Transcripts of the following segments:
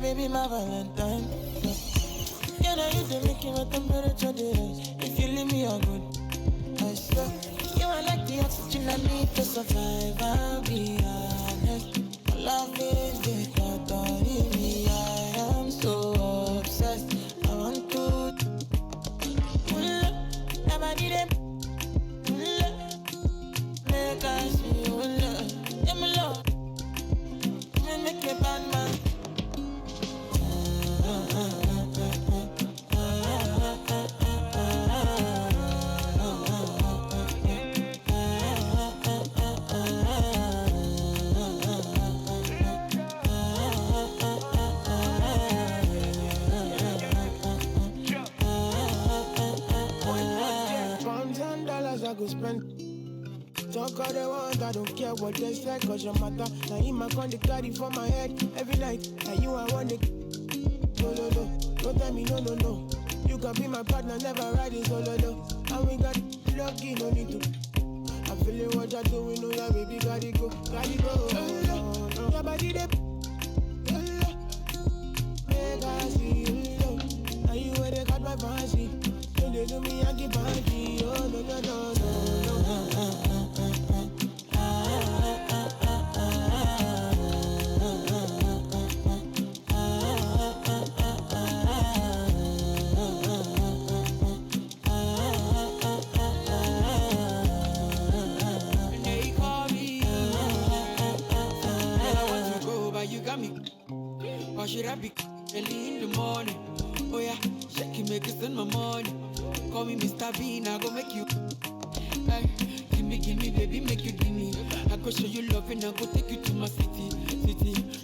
baby, my Valentine. Can I use the making my temperature days? If you leave me, I'm good. I swear, you are like the oxygen I need to survive. I'll be honest. My love is the thought of me. I am so obsessed. I want to never need it. Make I see you love. Yeah, my love. Make me bad man. I go spend. Talk all they want, I don't care what they say, cause your matter. Now in my con, they carry for my head every night. Now you I want it. No, no, no, don't tell me no, no, no. You can be my partner, never riding solo, no. And we got lucky, no need to. I'm feeling what you're doing, no, yeah, baby, gotta go, gotta go. Your body, they make I see you, now you where they got my fancy. When they do me, I get banky. Oh, no, no, no, no, And they call me. And I want to go, but you got me. Why should I be early in the morning? Oh yeah, shake it, make it spend my money. Call me Mr. Bean, I go make you. Hey, give me, baby, make you give me. I go show you love and I go take you to my city.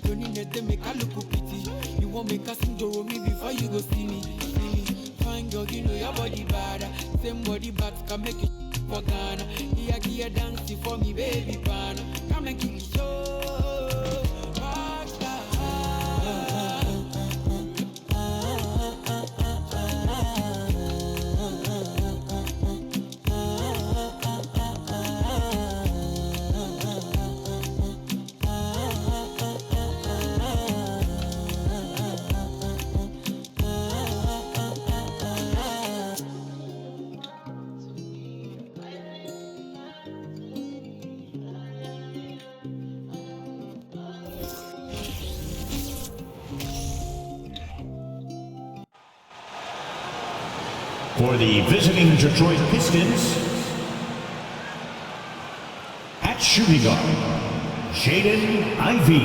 Don't need to make a look pity. You won't make a sing to me before you go see me. Fine girl, you know your body bad. Same body bad can make you for Ghana. Here, dance for me, baby, pan. Come and give me show. For the visiting Detroit Pistons, at shooting guard, Jaden Ivey.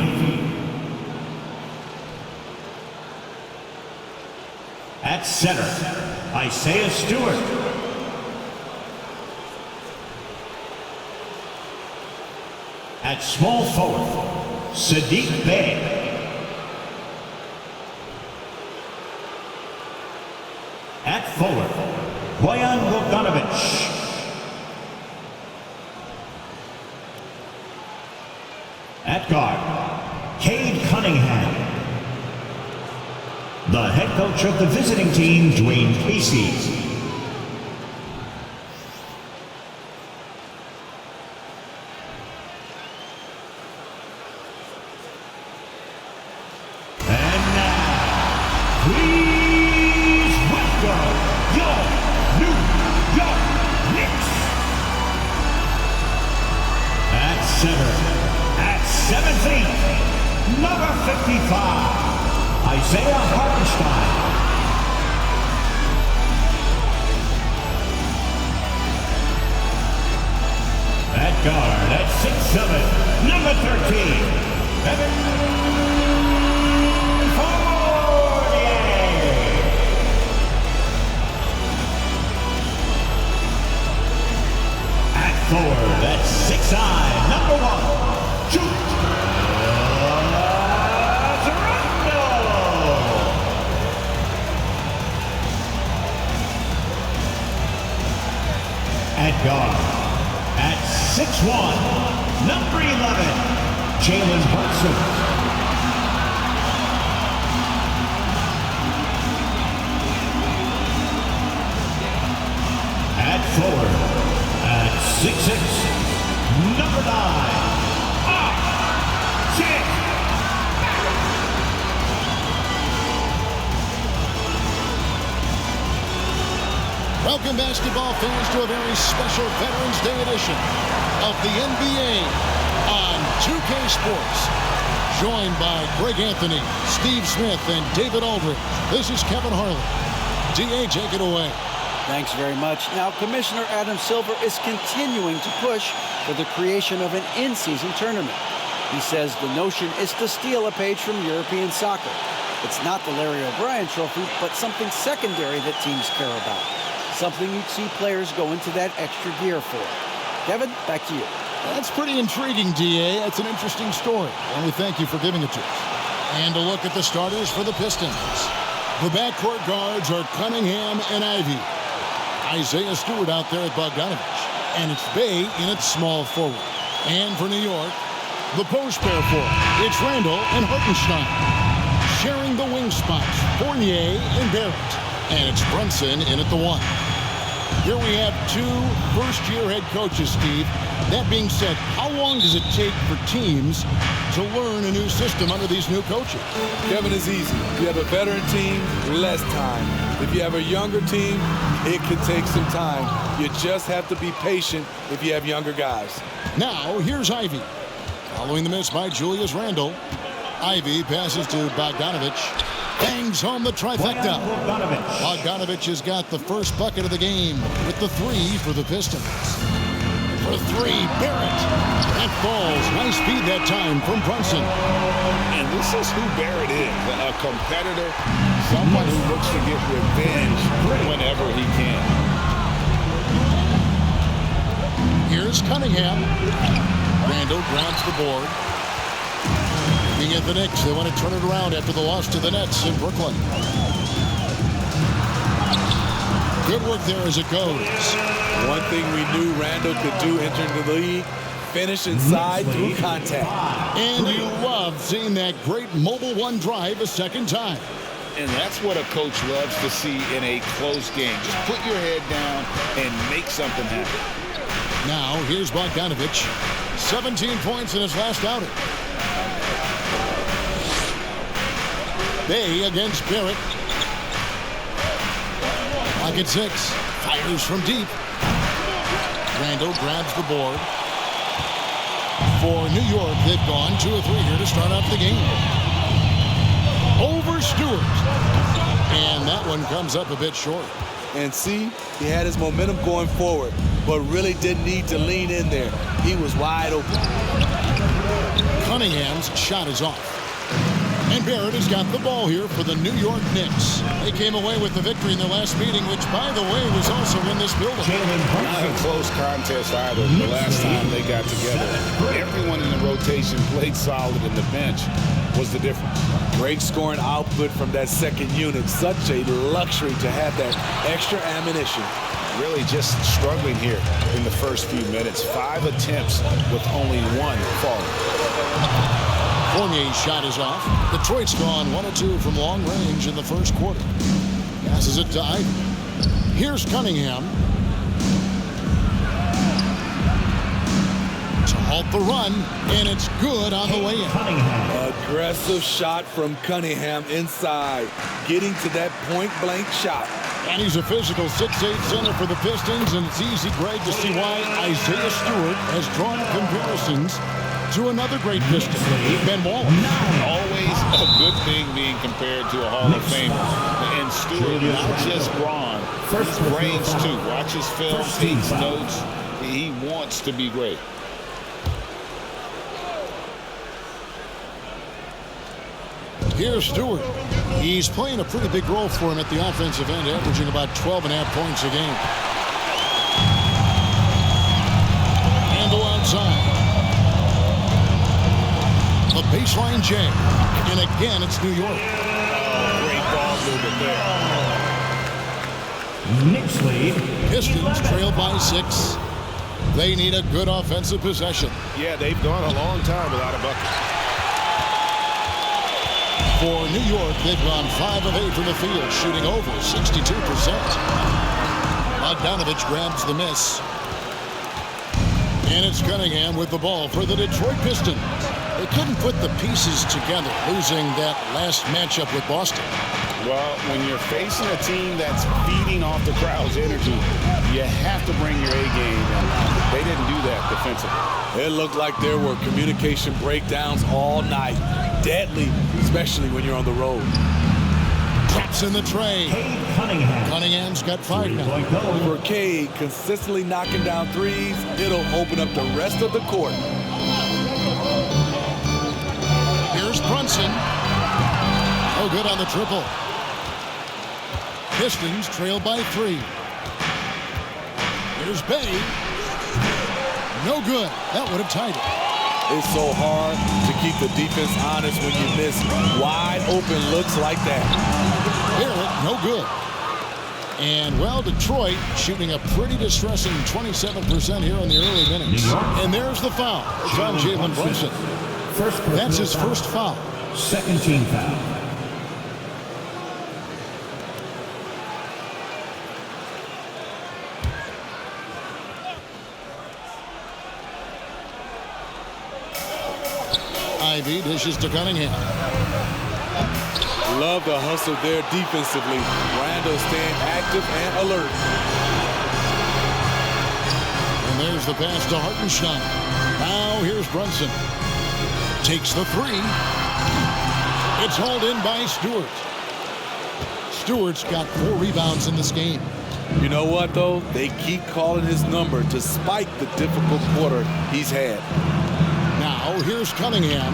At center, Isaiah Stewart. At small forward, Sadiq Bey. At forward, Boyan Bogdanovic. At guard, Cade Cunningham. The head coach of the visiting team, Dwayne Casey. And now, please welcome your New York Knicks. At center, at 7 feet, number 55. Isaiah Hartenstein. At guard, at 6'7", number 13, Evan Fournier. At forward, at 6'9", number 1, Jude. At guard, at 6'1", number 11, Jalen Brunson. At forward, at 6'6", number 9, Welcome, basketball fans, to a very special Veterans Day edition of the NBA on 2K Sports. Joined by Greg Anthony, Steve Smith, and David Aldridge. This is Kevin Harlan. DA, take it away. Thanks very much. Now, Commissioner Adam Silver is continuing to push for the creation of an in-season tournament. He says the notion is to steal a page from European soccer. It's not the Larry O'Brien Trophy, but something secondary that teams care about. Something you'd see players go into that extra gear for. Kevin, back to you. That's pretty intriguing, DA. That's an interesting story, and we thank you for giving it to us. And a look at the starters for the Pistons. The backcourt guards are Cunningham and Ivy. Isaiah Stewart out there at Bogdanovich. And it's Bay in its small forward. And for New York, the post pair forward. It's Randall and Hartenstein. Sharing the wing spots, Fournier and Barrett. And it's Brunson in at the 1. Here we have 2 first-year head coaches, Steve. That being said, how long does it take for teams to learn a new system under these new coaches? Kevin, is easy. If you have a veteran team, less time. If you have a younger team, it could take some time. You just have to be patient if you have younger guys. Now, here's Ivy. Following the miss by Julius Randle. Ivy passes to Bogdanovich. Bangs home the trifecta. Bogdanovich has got the first bucket of the game with the 3 for the Pistons. For 3, Barrett. That falls. Nice feed that time from Brunson. And this is who Barrett is, a competitor, someone who looks to get revenge whenever he can. Here's Cunningham. Randall grabs the board. Looking at the Knicks, they want to turn it around after the loss to the Nets in Brooklyn. Good work there as it goes. One thing we knew Randall could do entering the league, finish inside through contact. And you love seeing that great mobile one drive a second time. And that's what a coach loves to see in a close game. Just put your head down and make something happen. Now, here's Bogdanovich. 17 points in his last outing. Bay against Barrett. Lock at 6. Fires from deep. Randall grabs the board. For New York, they've gone 2 of 3 here to start off the game. Over Stewart. And that one comes up a bit short. And see, he had his momentum going forward, but really didn't need to lean in there. He was wide open. Cunningham's shot is off. And Barrett has got the ball here for the New York Knicks. They came away with the victory in their last meeting, which, by the way, was also in this building. Not a close contest either. The last time they got together, everyone in the rotation played solid, and the bench was the difference. Great scoring output from that second unit. Such a luxury to have that extra ammunition. Really just struggling here in the first few minutes. 5 attempts with only 1 falling. Fournier's shot is off. Detroit's gone 1 of 2 from long range in the first quarter. Passes it to Ivy. Here's Cunningham. To halt the run, and it's good on the way in. Aggressive shot from Cunningham inside, getting to that point-blank shot. And he's a physical 6'8" center for the Pistons, and it's easy, Greg, to see why Isaiah Stewart has drawn comparisons to another great Piston, Ben Wallace. Always a good thing being compared to a Hall of Famer. And Stewart, not just brawn, his brains too. Watch his film, takes notes. He wants to be great. Here's Stewart. He's playing a pretty big role for him at the offensive end, averaging about 12.5 points a game. And go outside. The baseline jam. And again, it's New York. Great ball movement there. Knicks lead. Pistons trail by 6. They need a good offensive possession. Yeah, they've gone a long time without a bucket. For New York, they've gone 5 of 8 from the field, shooting over 62%. Bogdanovich grabs the miss. And it's Cunningham with the ball for the Detroit Pistons. they couldn't put the pieces together, losing that last matchup with Boston. Well, when you're facing a team that's feeding off the crowd's energy, you have to bring your A game, and they didn't do that defensively. It looked like there were communication breakdowns all night. Deadly, especially when you're on the road. Drops in the tray. Cade Cunningham. Cunningham's got 5 now. For Cade, consistently knocking down threes, it'll open up the rest of the court. Here's Brunson. No good on the triple. Pistons trail by 3. Here's Bay. No good. That would have tied it. It's so hard to keep the defense honest when you miss wide open looks like that. Barrett, no good. And, well, Detroit shooting a pretty distressing 27% here in the early minutes. And there's the foul. It's on Jalen Brunson. That's his first foul. Second team foul. Ivy dishes to Cunningham. Love the hustle there defensively. Randall staying active and alert. And there's the pass to Hartenstein. Now here's Brunson. Takes the 3. It's hauled in by Stewart. Stewart's got 4 rebounds in this game. You know what, though? They keep calling his number despite the difficult quarter he's had. Now here's Cunningham.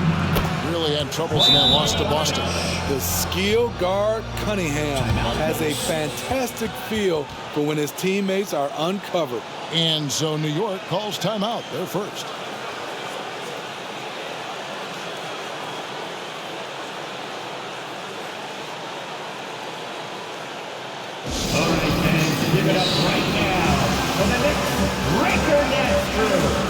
Really had troubles in that loss to Boston. The skill guard Cunningham has a fantastic feel for when his teammates are uncovered. And so New York calls timeout. They're first. All right, fans, give it up right now for the Knicks Breaker Net crew.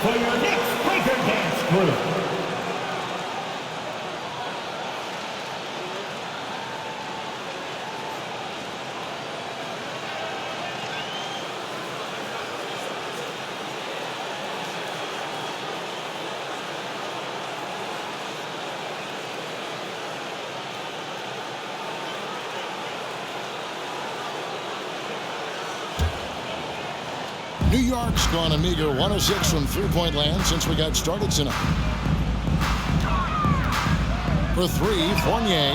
For your Knicks Breaker Dance crew. New York's gone a meager 1 of 6 from three-point land since we got started tonight. For 3, Fournier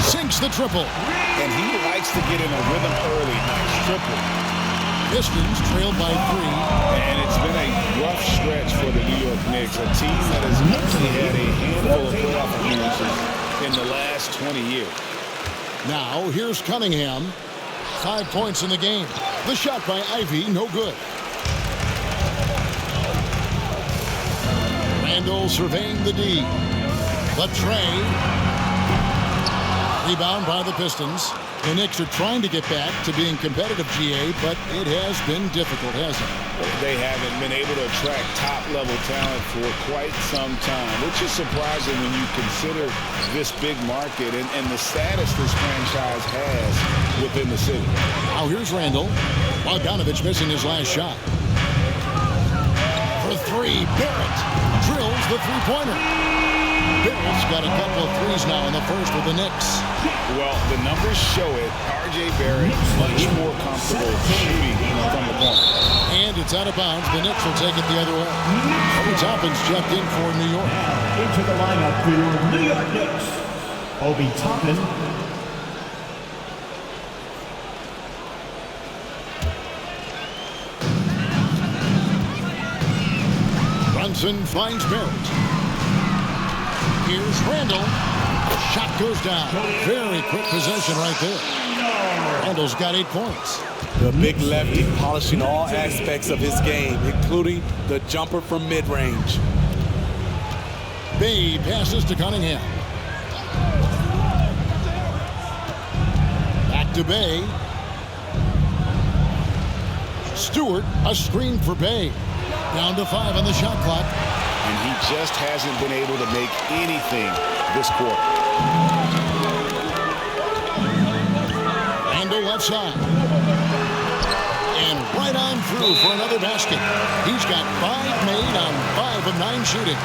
sinks the triple. And he likes to get in a rhythm early. Nice triple. Pistons trailed by 3. And it's been a rough stretch for the New York Knicks, a team that has only had a handful of playoff appearances in the last 20 years. Now here's Cunningham. 5 points in the game. The shot by Ivy, no good. Randall surveying the D. The tray. Rebound by the Pistons. The Knicks are trying to get back to being competitive, GA, but it has been difficult, hasn't it? They haven't been able to attract top-level talent for quite some time, which is surprising when you consider this big market and the status this franchise has within the city. Now here's Randall. Bogdanovich missing his last shot. three. Barrett drills the three-pointer. Barrett's got a couple of threes now in the first with the Knicks. Well, the numbers show it. R.J. Barrett much more comfortable shooting from the corner. And it's out of bounds. The Knicks will take it the other way. Obi Toppin's checked in for New York. Into the lineup for your New York Knicks, Obi Toppin. Brunson finds Barrett. Here's Randall. Shot goes down. Very quick possession right there. Randall's got 8 points. The big lefty polishing all aspects of his game, including the jumper from mid-range. Bay passes to Cunningham. Back to Bay. Stewart, a screen for Bay. Down to 5 on the shot clock. And he just hasn't been able to make anything this quarter. Randall left side. And right on through for another basket. He's got 5 made on 5 of 9 shooting.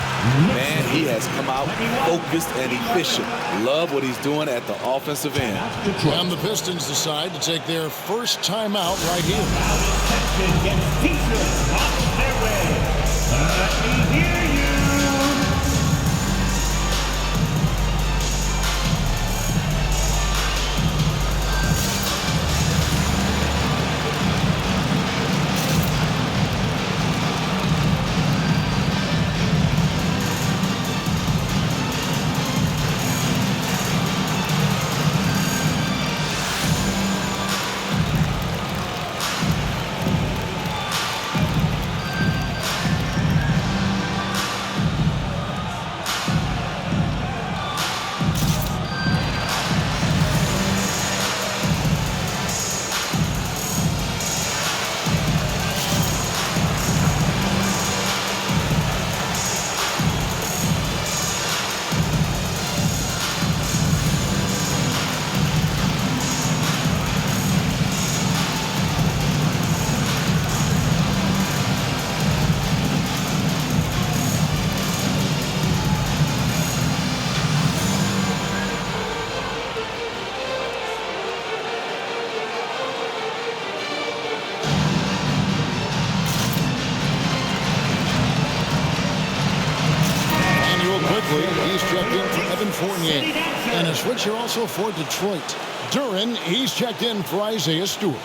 Man, he has come out focused and efficient. Love what he's doing at the offensive end. And the Pistons decide to take their first timeout right here. Let me hear you. He's checked in for Evan Fournier. And a switcher also for Detroit. Duran, he's checked in for Isaiah Stewart.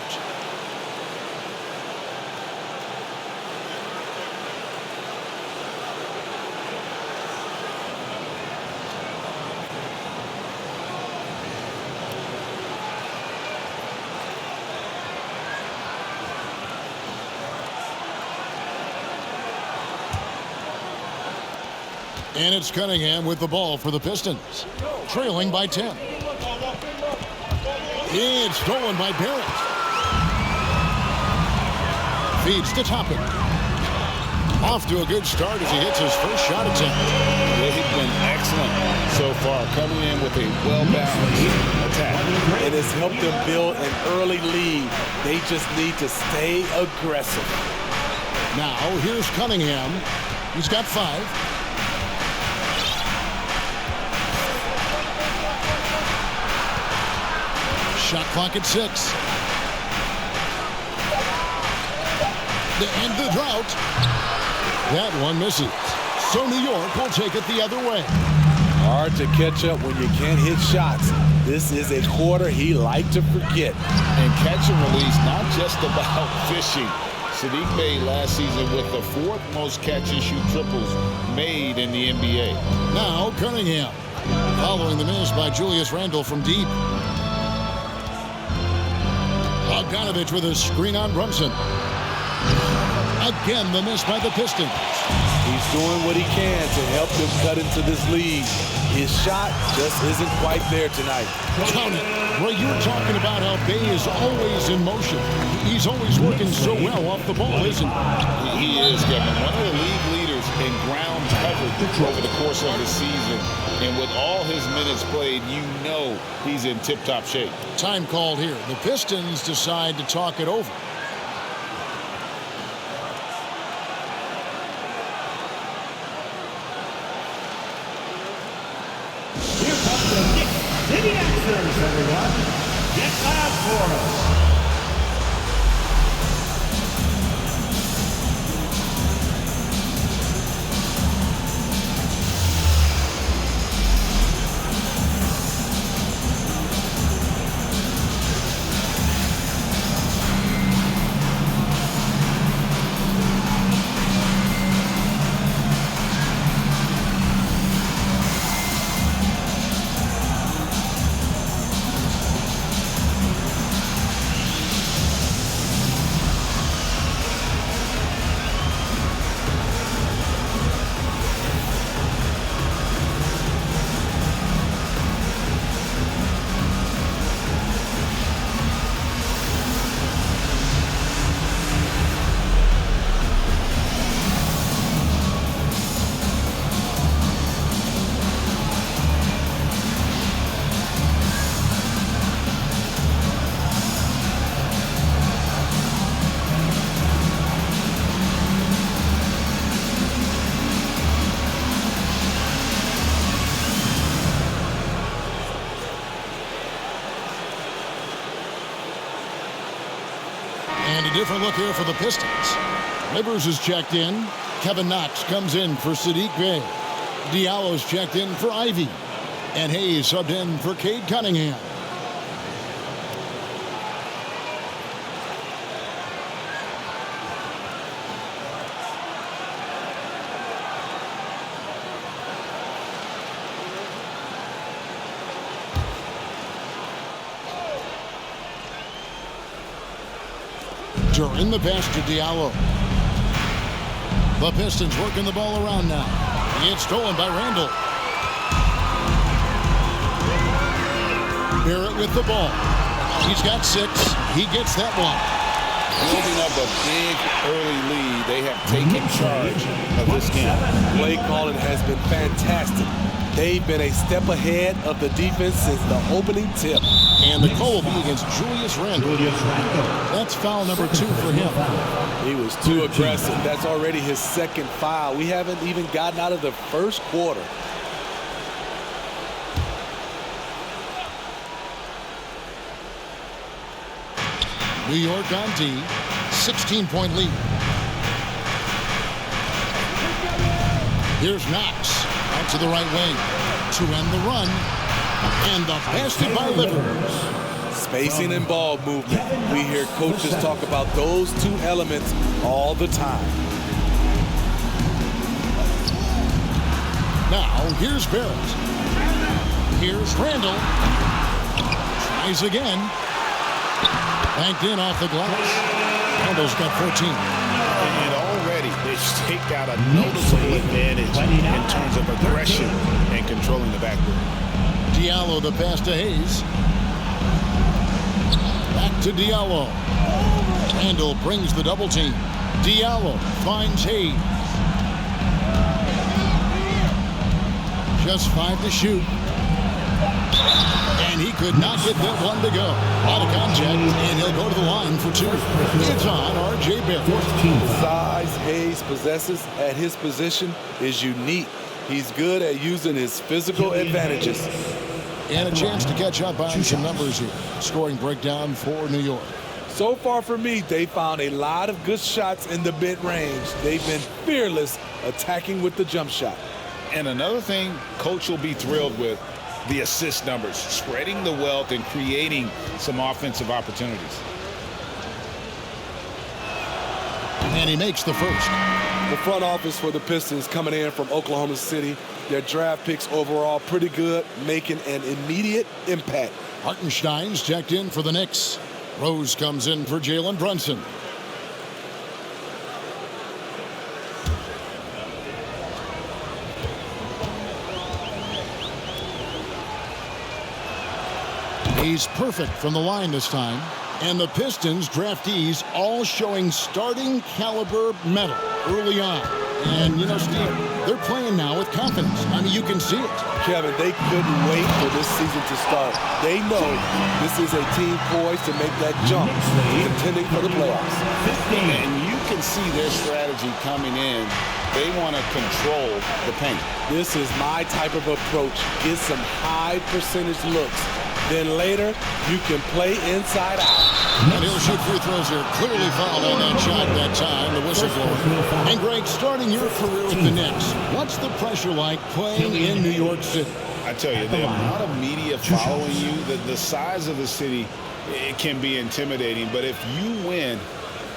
And it's Cunningham with the ball for the Pistons. Trailing by 10. It's stolen by Barrett. Feeds to Toppin. Off to a good start as he hits his first shot attempt. They've been excellent so far, coming in with a well-balanced attack. It has helped them build an early lead. They just need to stay aggressive. Now, here's Cunningham. He's got 5. Shot clock at 6. And the drought. That one misses. So New York will take it the other way. Hard to catch up when you can't hit shots. This is a quarter he liked to forget. And catch and release, not just about fishing. Sadiq Bey last season with the 4th most catch and shoot triples made in the NBA. Now Cunningham. Following the miss by Julius Randle from deep. Bogdanovich with a screen on Brunson. Again, the miss by the Pistons. He's doing what he can to help them cut into this lead. His shot just isn't quite there tonight. Count it. Well, you were talking about how Bey is always in motion. He's always working so well off the ball, isn't he? He is, Kevin. One of the league leaders in ground coverage over the course of the season. And with all his minutes played, you know he's in tip-top shape. Time called here. The Pistons decide to talk it over. answers, everyone. Get loud for us. And a different look here for the Pistons. Rivers is checked in. Kevin Knox comes in for Sadiq Bey. Diallo's checked in for Ivy. And Hayes subbed in for Cade Cunningham. In the pass to Diallo. The Pistons working the ball around now. It's stolen by Randall. Barrett with the ball. He's got 6. He gets that one. Building up a big early lead. They have taken charge of this game. Play calling has been fantastic. They've been a step ahead of the defense since the opening tip. And the call will be against Julius Randle. That's foul number 2 for him. He was too aggressive. That's already his second foul. We haven't even gotten out of the first quarter. New York on D. 16-point lead. Here's Knox. Out to the right wing to end the run. And the basket by Rivers. Spacing and ball movement. We hear coaches talk about those two elements all the time. Now, here's Barrett. Here's Randall. Tries again. Banked in off the glass. Randall's got 14. And already they've staked out a noticeable advantage in terms of aggression and controlling the backcourt. Diallo the pass to Hayes. Back to Diallo. Randall brings the double team. Diallo finds Hayes. Just 5 to shoot. And he could not get that one to go. Out of contact, and he'll go to the line for 2. It's on R.J. Barrett. The size Hayes possesses at his position is unique. He's good at using his physical advantages. And a chance to catch up on some numbers here. Scoring breakdown for New York. So far for me, they found a lot of good shots in the mid-range. They've been fearless attacking with the jump shot. And another thing Coach will be thrilled with, the assist numbers, spreading the wealth and creating some offensive opportunities. And he makes the first. The front office for the Pistons coming in from Oklahoma City. Their draft picks overall pretty good, making an immediate impact. Hartenstein's checked in for the Knicks. Rose comes in for Jalen Brunson. He's perfect from the line this time. And the Pistons draftees all showing starting caliber metal early on. And, you know, Steve, they're playing now with confidence. I mean, you can see it. Kevin, they couldn't wait for this season to start. They know this is a team poised to make that jump, contending for the playoffs. And you can see their strategy coming in. They want to control the paint. This is my type of approach. Get some high percentage looks Then later, you can play inside out. And he'll shoot free throws here. Clearly fouled on that shot that time, the whistle blower. And Greg, starting your career with the Knicks, what's the pressure like playing in New York City? I tell you, the amount of media following you, the size of the city, it can be intimidating. But if you win,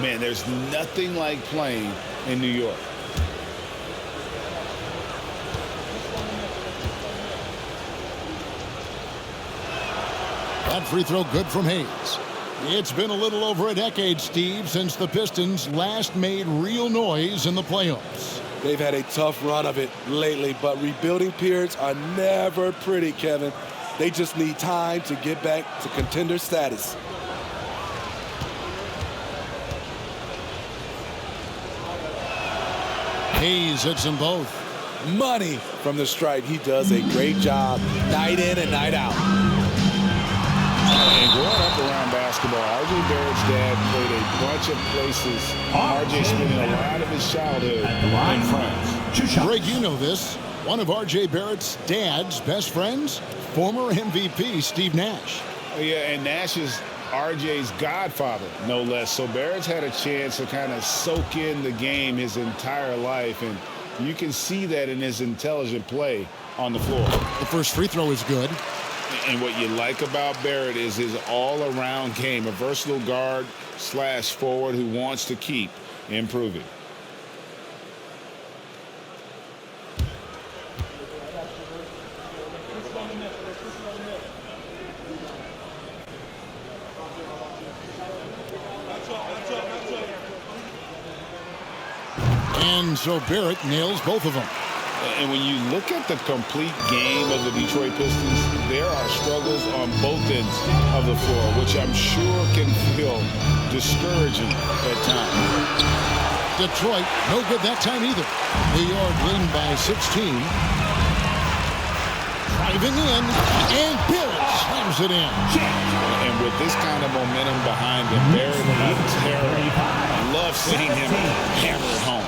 man, there's nothing like playing in New York. That free throw good from Hayes. It's been a little over a decade, Steve, since the Pistons last made real noise in the playoffs. They've had a tough run of it lately, but rebuilding periods are never pretty, Kevin. They just need time to get back to contender status. Hayes hits them both. Money from the stripe. He does a great job night in and night out. And growing up around basketball, R.J. Barrett's dad played a bunch of places. R.J. spending a lot of his childhood in France. Greg, you know this. One of R.J. Barrett's dad's best friends, former MVP Steve Nash. Oh, yeah, and Nash is R.J.'s godfather, no less. So Barrett's had a chance to kind of soak in the game his entire life, and you can see that in his intelligent play on the floor. The first free throw is good. And what you like about Barrett is his all-around game, a versatile guard / forward who wants to keep improving. And so Barrett nails both of them. And when you look at the complete game of the Detroit Pistons, there are struggles on both ends of the floor, which I'm sure can feel discouraging at times. Detroit, no good that time either. New York leading by 16. Driving in, and Barrett slams it in. And with this kind of momentum behind him, Barrett is terrible. I love seeing him hammer it home.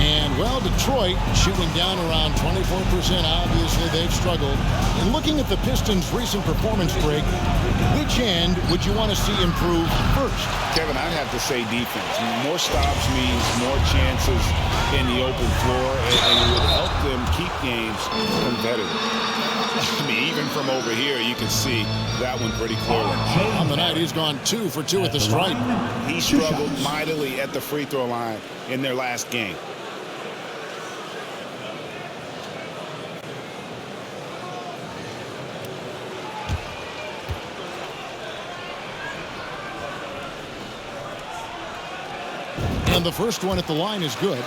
And, well, Detroit shooting down around 24%. Obviously, they've struggled. And looking at the Pistons' recent performance break, which end would you want to see improve first? Kevin, I'd have to say defense. More stops means more chances in the open floor, and it would help them keep games competitive. I mean, even from over here, you can see that one pretty clearly. On the night, he's gone 2 for 2 at the stripe. He struggled mightily at the free throw line in their last game. And the first one at the line is good.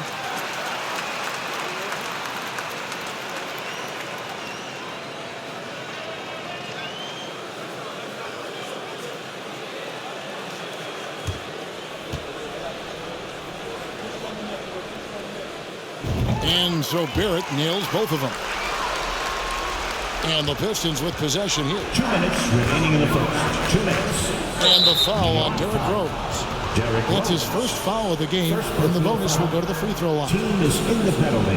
And so Barrett nails both of them. And the Pistons with possession here. 2 minutes remaining in the first. 2 minutes. And the foul on Derrick Rose. That's his first foul of the game, and the bonus will go to the free throw line. Team is in the penalty.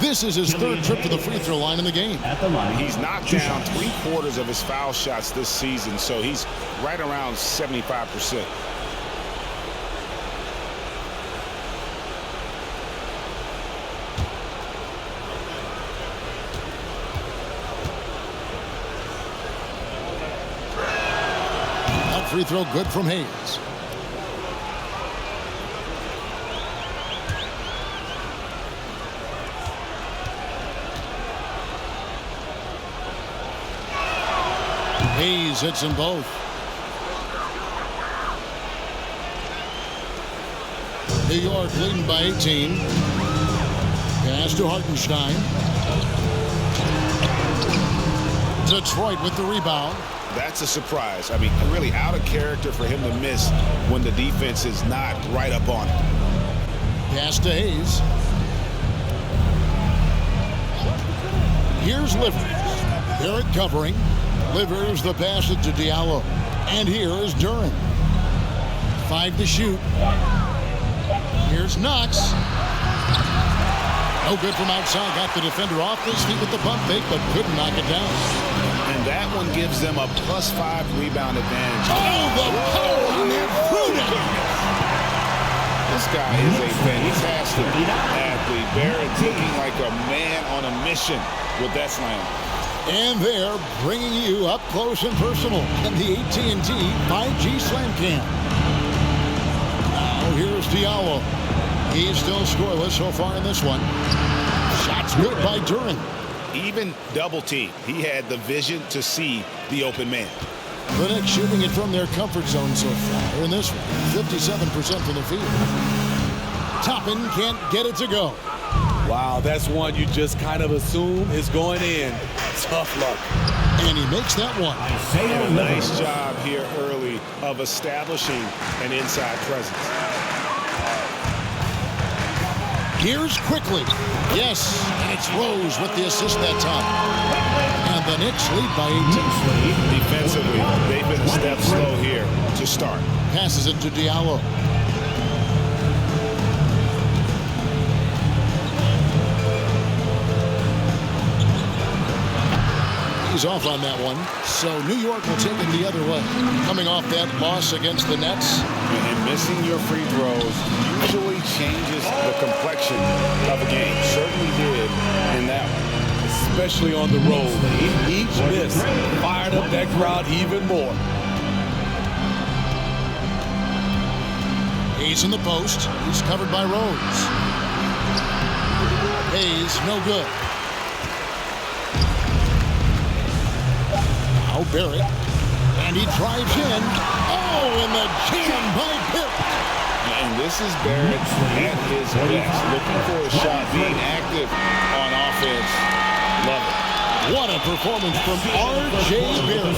This is his third trip to the free throw line in the game. At the line. He's knocked down 3/4 of his foul shots this season, so he's right around 75%. Free throw good from Hayes. Hayes hits them both. New York leading by 18. Pass to Hartenstein. Detroit with the rebound. That's a surprise. I mean, really out of character for him to miss when the defense is not right up on him. Pass to Hayes. Here's Livers. Barrett covering. Livers the pass it to Diallo. And here is Duran. 5 to shoot. Here's Knox. No good from outside. Got the defender off his feet with the bump fake, but couldn't knock it down. And that one gives them a +5 rebound advantage. Oh, the power on that Bruno. This guy is a fantastic athlete. Barrett's looking like a man on a mission with that slam. And they're bringing you up close and personal in the AT&T 5G Slam Cam. Now here's Diallo. He's still scoreless so far in this one. Shots good by Duran. Even double T, he had the vision to see the open man. The Knicks shooting it from their comfort zone so far in this one. 57% from the field. Toppin can't get it to go. Wow, that's one you just kind of assume is going in. Tough luck. And he makes that one. And a nice job here early of establishing an inside presence. Here's quickly. Yes, and it's Rose with the assist that time. And the Knicks lead by 18. Defensively, they've been a step slow here to start. Passes it to Diallo. He's off on that one. So New York will take it the other way. Coming off that loss against the Nets. And missing your free throws usually changes the complexion of a game. Certainly did in that one. Especially on the road. Each miss fired up that crowd even more. Hayes in the post. He's covered by Rose. Hayes, no good. Now Barrett. And he drives in. Oh, and the jam by Barrett. And this is Barrett at his best. Looking for a shot, being active on offense. Love it. What a performance from R.J. Barrett.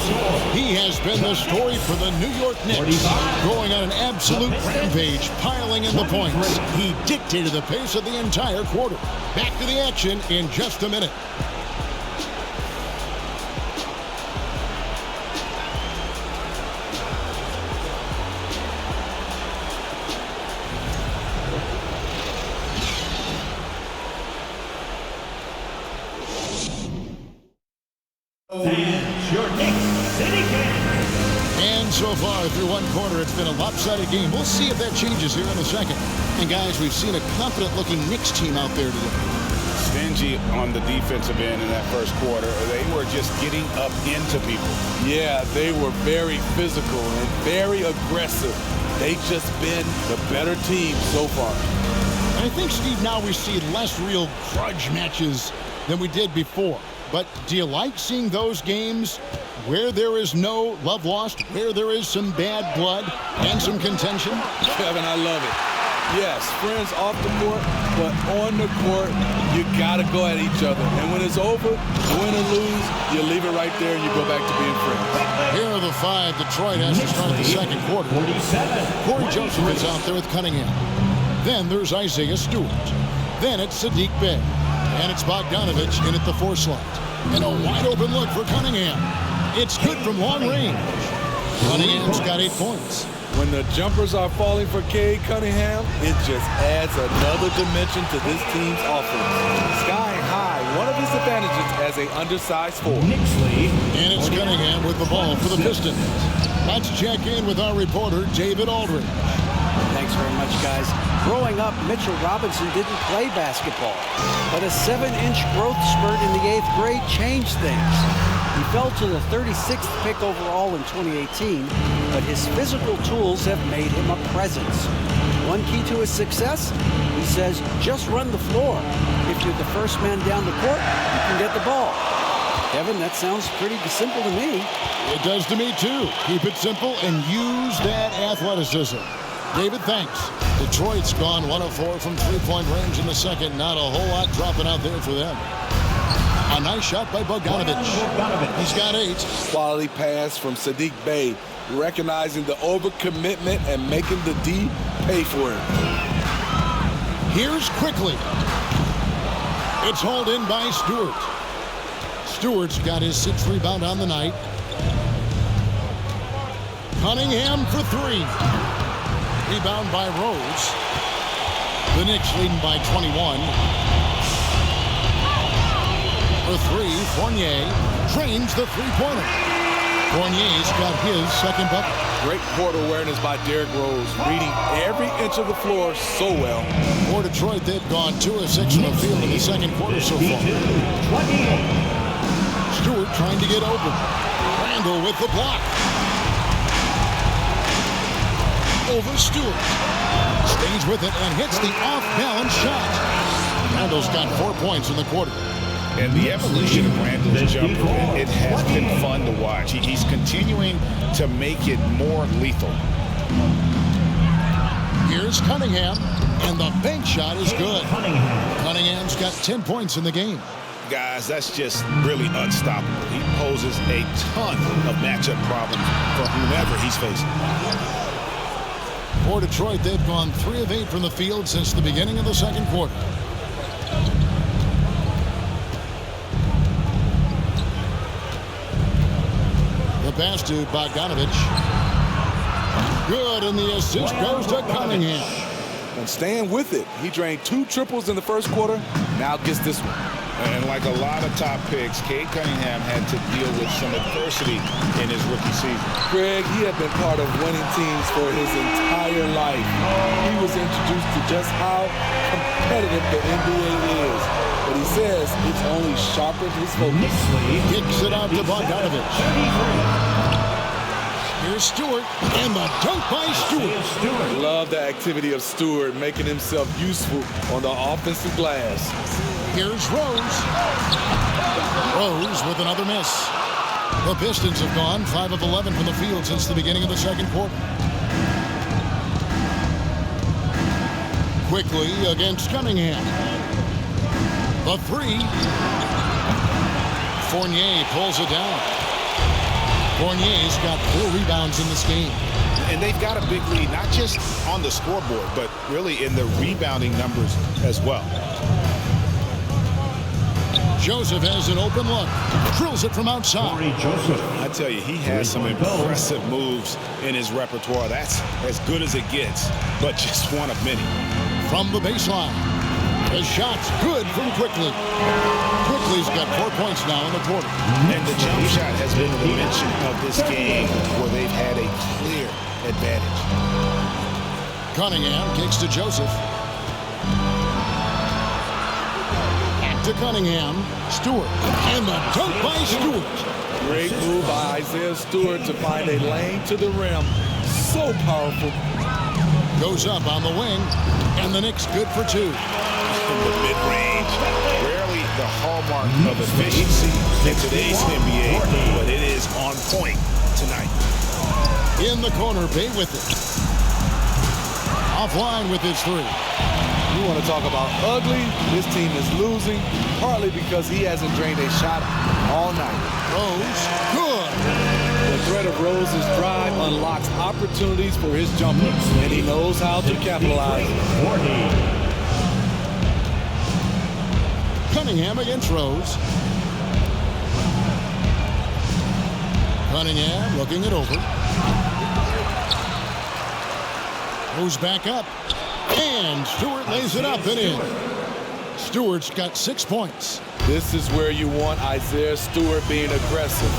He has been the story for the New York Knicks. Going on an absolute rampage, piling in the points. He dictated the pace of the entire quarter. Back to the action in just a minute. And so far through one quarter, it's been a lopsided game. We'll see if that changes here in a second. And guys, we've seen a confident-looking Knicks team out there today. Stingy on the defensive end in that first quarter. They were just getting up into people. Yeah, they were very physical and very aggressive. They've just been the better team so far. I think, Steve, now we see less real grudge matches than we did before. But do you like seeing those games where there is no love lost, where there is some bad blood and some contention? Kevin, I love it. Yes, friends off the court, but on the court, you got to go at each other. And when it's over, win or lose, you leave it right there and you go back to being friends. Here are the five Detroit has to start the second quarter. Corey Joseph is out there with Cunningham. Then there's Isaiah Stewart. Then it's Sadiq Bey. And it's Bogdanovich in at the 4 slot. And a wide open look for Cunningham. It's good from long range. Cunningham's got 8 points. When the jumpers are falling for Cade Cunningham, it just adds another dimension to this team's offense. Sky high, one of his advantages as an undersized forward. And it's Cunningham with the ball for the Pistons. Let's check in with our reporter, David Aldridge. Thanks very much, guys. Growing up, Mitchell Robinson didn't play basketball, but a 7-inch growth spurt in the 8th grade changed things. He fell to the 36th pick overall in 2018, but his physical tools have made him a presence. One key to his success, he says, just run the floor. If you're the first man down the court, you can get the ball. Kevin, that sounds pretty simple to me. It does to me, too. Keep it simple and use that athleticism. David, thanks. Detroit's gone 1 of 4 from three-point range in the second. Not a whole lot dropping out there for them. A nice shot by Bogdanovich. He's got 8. Quality pass from Sadiq Bey, recognizing the overcommitment and making the D pay for it. Here's quickly. It's hauled in by Stewart. Stewart's got his 6th rebound on the night. Cunningham for 3. Rebound by Rose. The Knicks leading by 21. For three, Fournier drains the three-pointer. Fournier's got his second bucket. Great court awareness by Derrick Rose, reading every inch of the floor so well. For Detroit, they've gone 2 of 6 from the field in the second quarter so far. Stewart trying to get open. Randall with the block. Over Stewart. Stays with it and hits the off-balance shot. Randall's got 4 points in the quarter. And the evolution of Randall's jumper, it has been fun to watch. He's continuing to make it more lethal. Here's Cunningham, and the bank shot is good. Cunningham's got 10 points in the game. Guys, that's just really unstoppable. He poses a ton of matchup problems for whomever he's facing. For Detroit, they've gone 3 of 8 from the field since the beginning of the second quarter. The pass to Bogdanovich. Good, and the assist goes to Cunningham. And staying with it, he drained 2 triples in the first quarter, now gets this one. And like a lot of top picks, Cade Cunningham had to deal with some adversity in his rookie season. Greg, he had been part of winning teams for his entire life. He was introduced to just how competitive the NBA is. But he says it's only sharpened his focus. Kicks it out to Bogdanovich. Here's Stewart, and the dunk by Stewart. Love the activity of Stewart, making himself useful on the offensive glass. Here's Rose. Rose with another miss. The Pistons have gone 5 of 11 from the field since the beginning of the second quarter. Quickly against Cunningham. The three. Fournier pulls it down. Fournier's got 4 rebounds in this game. And they've got a big lead, not just on the scoreboard, but really in the rebounding numbers as well. Joseph has an open look. Drills it from outside. I tell you, he has some impressive moves in his repertoire. That's as good as it gets, but just one of many. From the baseline. The shot's good from Quickly. Quickly's got 4 points now in the quarter. And the jump shot has been the dimension of this game where they've had a clear advantage. Cunningham kicks to Joseph. Back to Cunningham. Stewart. And the dunk by Stewart. Great move by Isaiah Stewart to find a lane to the rim. So powerful. Goes up on the wing. And the Knicks good for 2. In the mid-range, rarely the hallmark of efficiency in today's NBA, but it is on point tonight. In the corner, Bay with it. Offline with his 3. You want to talk about ugly? This team is losing, partly because he hasn't drained a shot all night. Rose, good. The threat of Rose's drive unlocks opportunities for his jumper, and he knows how to capitalize. Cunningham against Rose. Cunningham looking it over. Goes back up. And Stewart lays it up and in. Stewart's got 6 points. This is where you want Isaiah Stewart being aggressive.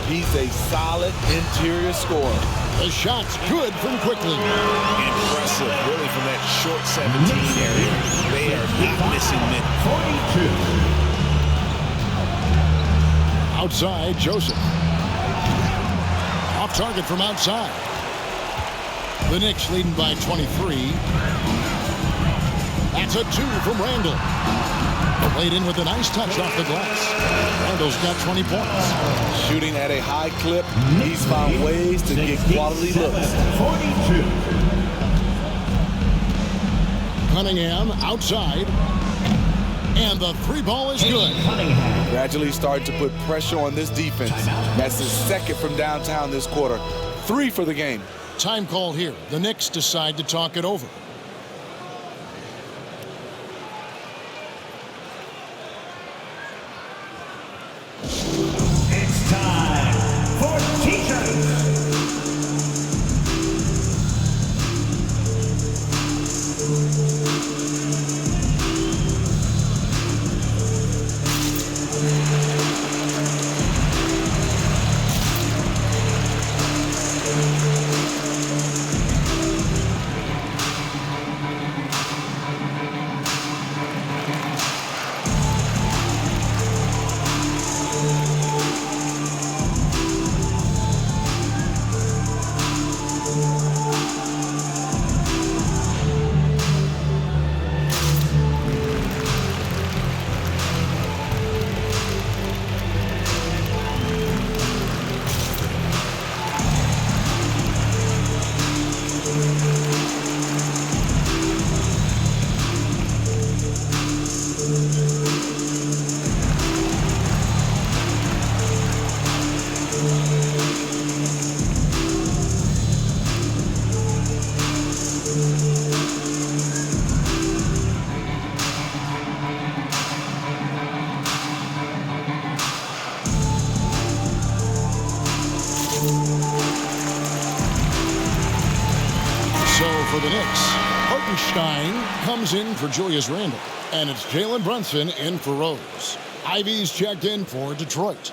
He's a solid interior scorer. The shot's good from Quickly. Impressive, really, from that short 17 area. They are not missing mid. 42. Outside, Joseph. Off target from outside. The Knicks leading by 23. That's a 2 from Randall. Played in with a nice touch off the glass. Randall's got 20 points. Shooting at a high clip, he's found ways to get quality looks. 42. Cunningham outside. And the 3 ball is good. Gradually starting to put pressure on this defense. That's his second from downtown this quarter. 3 for the game. Time call here. The Knicks decide to talk it over. It's time for teachers. for the Knicks. Hartenstein comes in for Julius Randle. And it's Jalen Brunson in for Rose. Ivy's checked in for Detroit.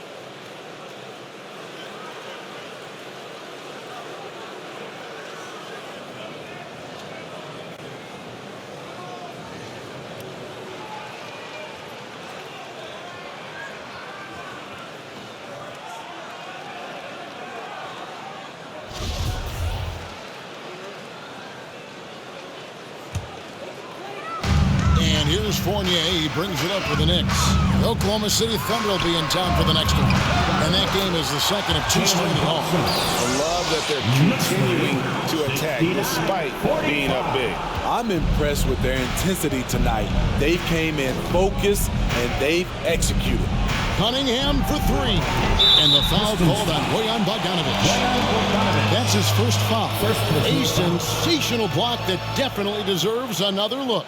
And here's Fournier. He brings it up for the Knicks. The Oklahoma City Thunder will be in town for the next one. And that game is the second of two straight at home. I love that they're continuing to attack despite being up big. I'm impressed with their intensity tonight. They came in focused and they've executed. Cunningham for three. And the foul called on Bojan Bogdanovic. That's his first foul. A sensational block that definitely deserves another look.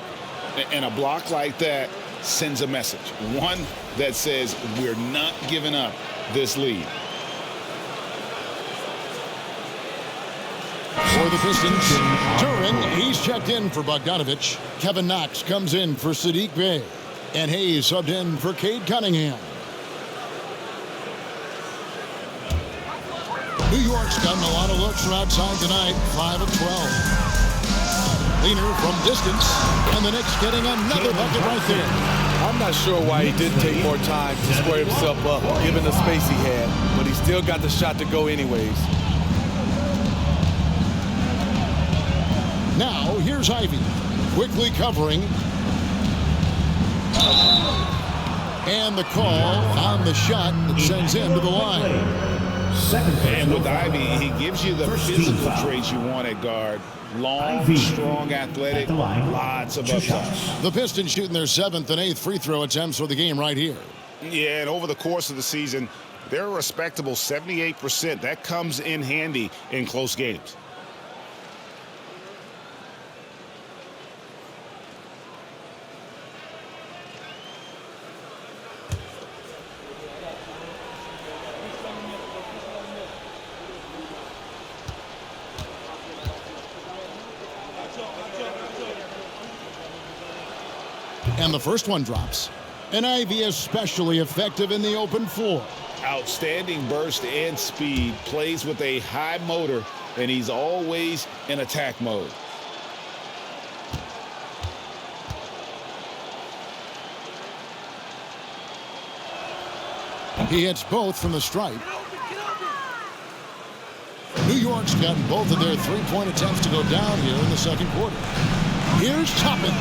And a block like that sends a message. One that says we're not giving up this lead. For the Pistons, Duren, he's checked in for Bogdanovic. Kevin Knox comes in for Sadiq Bey. And Hayes subbed in for Cade Cunningham. New York's gotten a lot of looks from outside tonight, 5 of 12. Leaner from distance, and the Knicks getting another bucket right there. I'm not sure why he didn't take more time to square himself up, given the space he had, but he still got the shot to go anyways. Now, here's Ivy, quickly covering. And the call on the shot that sends him to the line. And with Ivy, he gives you the physical traits you want at guard. Long, strong, athletic, lots of upside. The Pistons shooting their 7th and 8th free throw attempts for the game right here. Yeah, and over the course of the season, they're a respectable 78%. That comes in handy in close games. And the first one drops. And Ivy especially effective in the open floor. Outstanding burst and speed, plays with a high motor, and he's always in attack mode. He hits both from the stripe. New York's gotten both of their three-point attempts to go down here in the second quarter. Here's Toppin.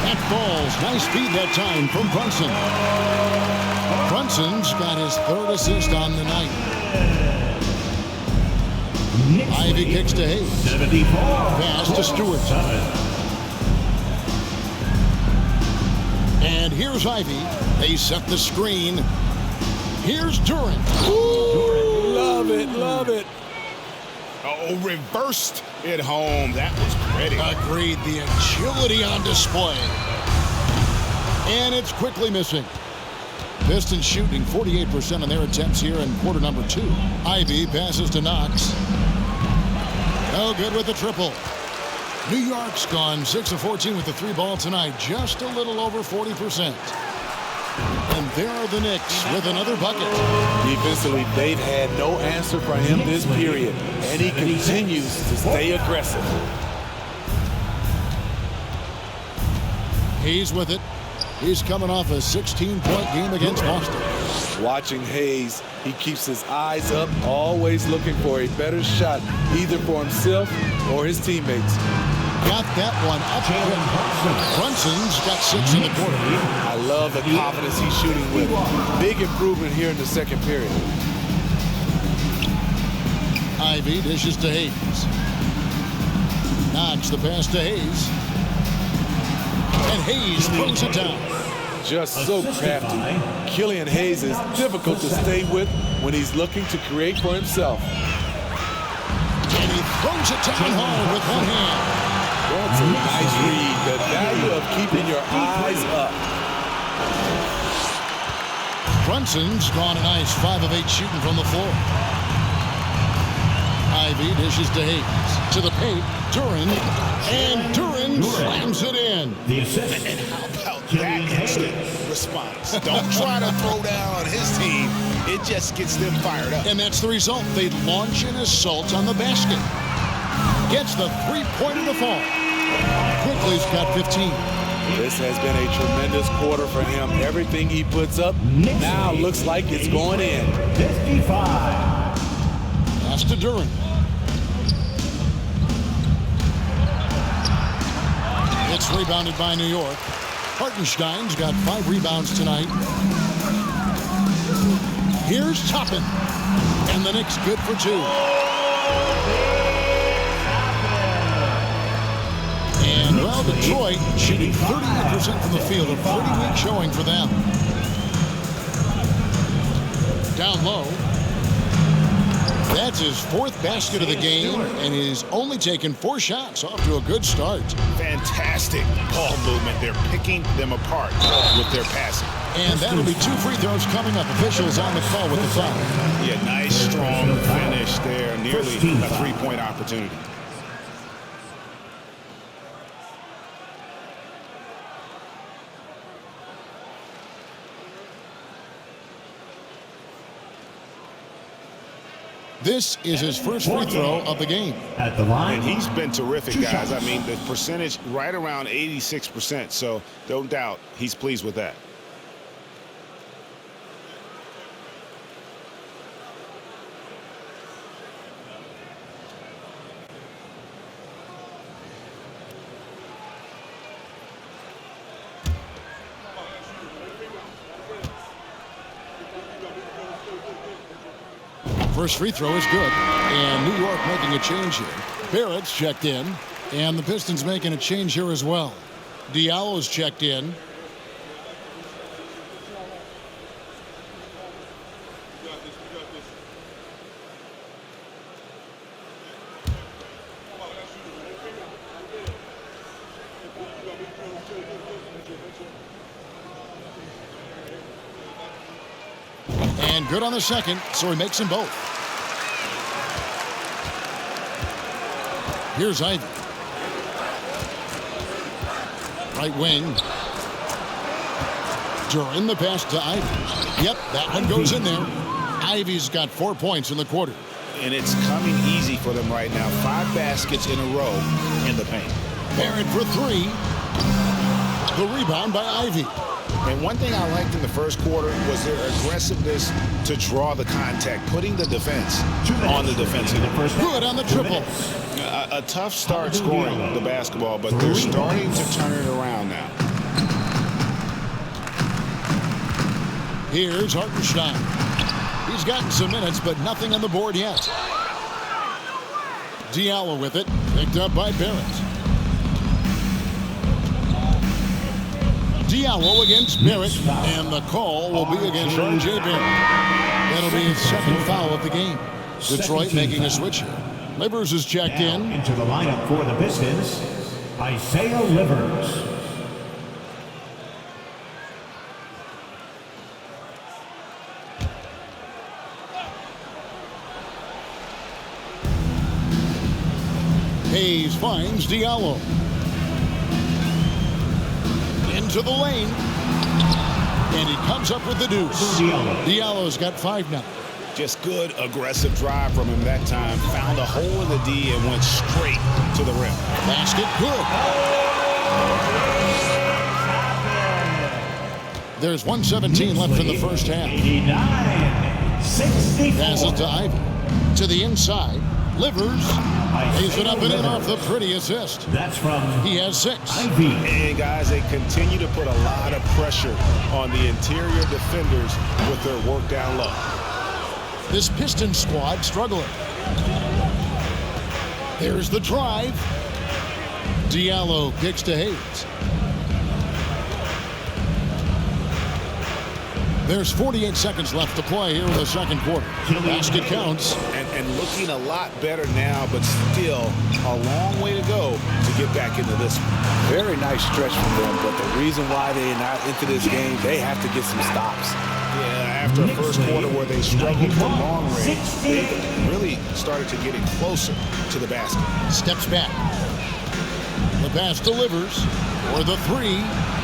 That falls. Nice speed that time from Brunson. Brunson's got his third assist on the night. Ivy kicks to Hayes. Pass to Stewart. And here's Ivy. They set the screen. Here's Durant. Ooh, love it, love it. Oh, reversed it home. That was pretty. Agreed. The agility on display. And it's quickly missing. Pistons shooting 48% on their attempts here in quarter number 2. Ivy passes to Knox. No good with the triple. New York's gone 6 of 14 with the 3-ball tonight. Just a little over 40%. And there are the Knicks with another bucket. Defensively, they've had no answer for him this period, and he continues to stay aggressive. He's with it. He's coming off a 16-point game against Boston. Watching Hayes, he keeps his eyes up, always looking for a better shot, either for himself or his teammates. Got that one up quick. Brunson's got 6 in the quarter. I love the confidence he's shooting with. Big improvement here in the second period. Ivy dishes to Hayes. Knox the pass to Hayes. And Hayes throws it down. Just so crafty. Killian Hayes is difficult to stay with when he's looking to create for himself. And he throws it down hard with one hand. That's a nice read. The value of keeping your eyes up. Brunson's gone a nice 5 of 8 shooting from the floor. Ivy dishes to Hayes. To the paint, Duran. And Duran slams it in. And how about that instant response? Don't try to throw down on his team. It just gets them fired up. And that's the result. They launch an assault on the basket. Gets the three-pointer to fall. Quickly's got 15. This has been a tremendous quarter for him. Everything he puts up now looks like it's going in. 55. Pass to Duran. It's rebounded by New York. Hartenstein's got 5 rebounds tonight. Here's Toppin. And the Knicks good for 2. And, well, Detroit shooting 38% from the field. A pretty weak showing for them. Down low. That's his 4th basket of the game, and he's only taken 4 shots. Off to a good start. Fantastic ball movement. They're picking them apart with their passing. And that'll be 2 free throws coming up. Officials on the call with the foul. Yeah, nice, strong finish there. Nearly a 3-point opportunity. This is his first free throw of the game. At the line. And he's been terrific, guys. I mean, the percentage right around 86%. So don't doubt he's pleased with that. First free throw is good. And New York making a change here. Barrett's checked in. And the Pistons making a change here as well. Diallo's checked in. And good on the second, so he makes them both. Here's Ivy. Right wing. Duran the pass to Ivy. Yep, that one goes in there. Ivy's got 4 points in the quarter. And it's coming easy for them right now. 5 baskets in a row in the paint. Barrett for 3. The rebound by Ivy. And one thing I liked in the first quarter was their aggressiveness to draw the contact, putting the defense on the defensive. Good on the triple. A tough start scoring the basketball, but they're starting to turn it around now. Here's Hartenstein. He's gotten some minutes, but nothing on the board yet. Diallo with it, picked up by Barrett. Diallo against Barrett, and the call will be against R.J. Barrett. That'll be his 2nd foul of the game. Detroit making a switch here. Livers is checked in. Into the lineup for the Pistons, Isaiah Livers. Hayes finds Diallo. Into the lane. And he comes up with the deuce. Diallo's got 5 now. Just good, aggressive drive from him that time. Found a hole in the D and went straight to the rim. Basket good. There's 1:17 left in the first half. 89-64. Passes to Ivy. To the inside. Livers. Lays it up and in off the pretty assist. That's from He has 6. Ivy. And guys, they continue to put a lot of pressure on the interior defenders with their work down low. This Pistons squad struggling. There's the drive. Diallo kicks to Hayes. There's 48 seconds left to play here in the second quarter. Basket counts. And looking a lot better now, but still a long way to go to get back into this one. Very nice stretch from them, but the reason why they're not into this game, they have to get some stops. Yeah, after a first quarter where they struggled from long range, they really started to get it closer to the basket. Steps back. The pass delivers for the three,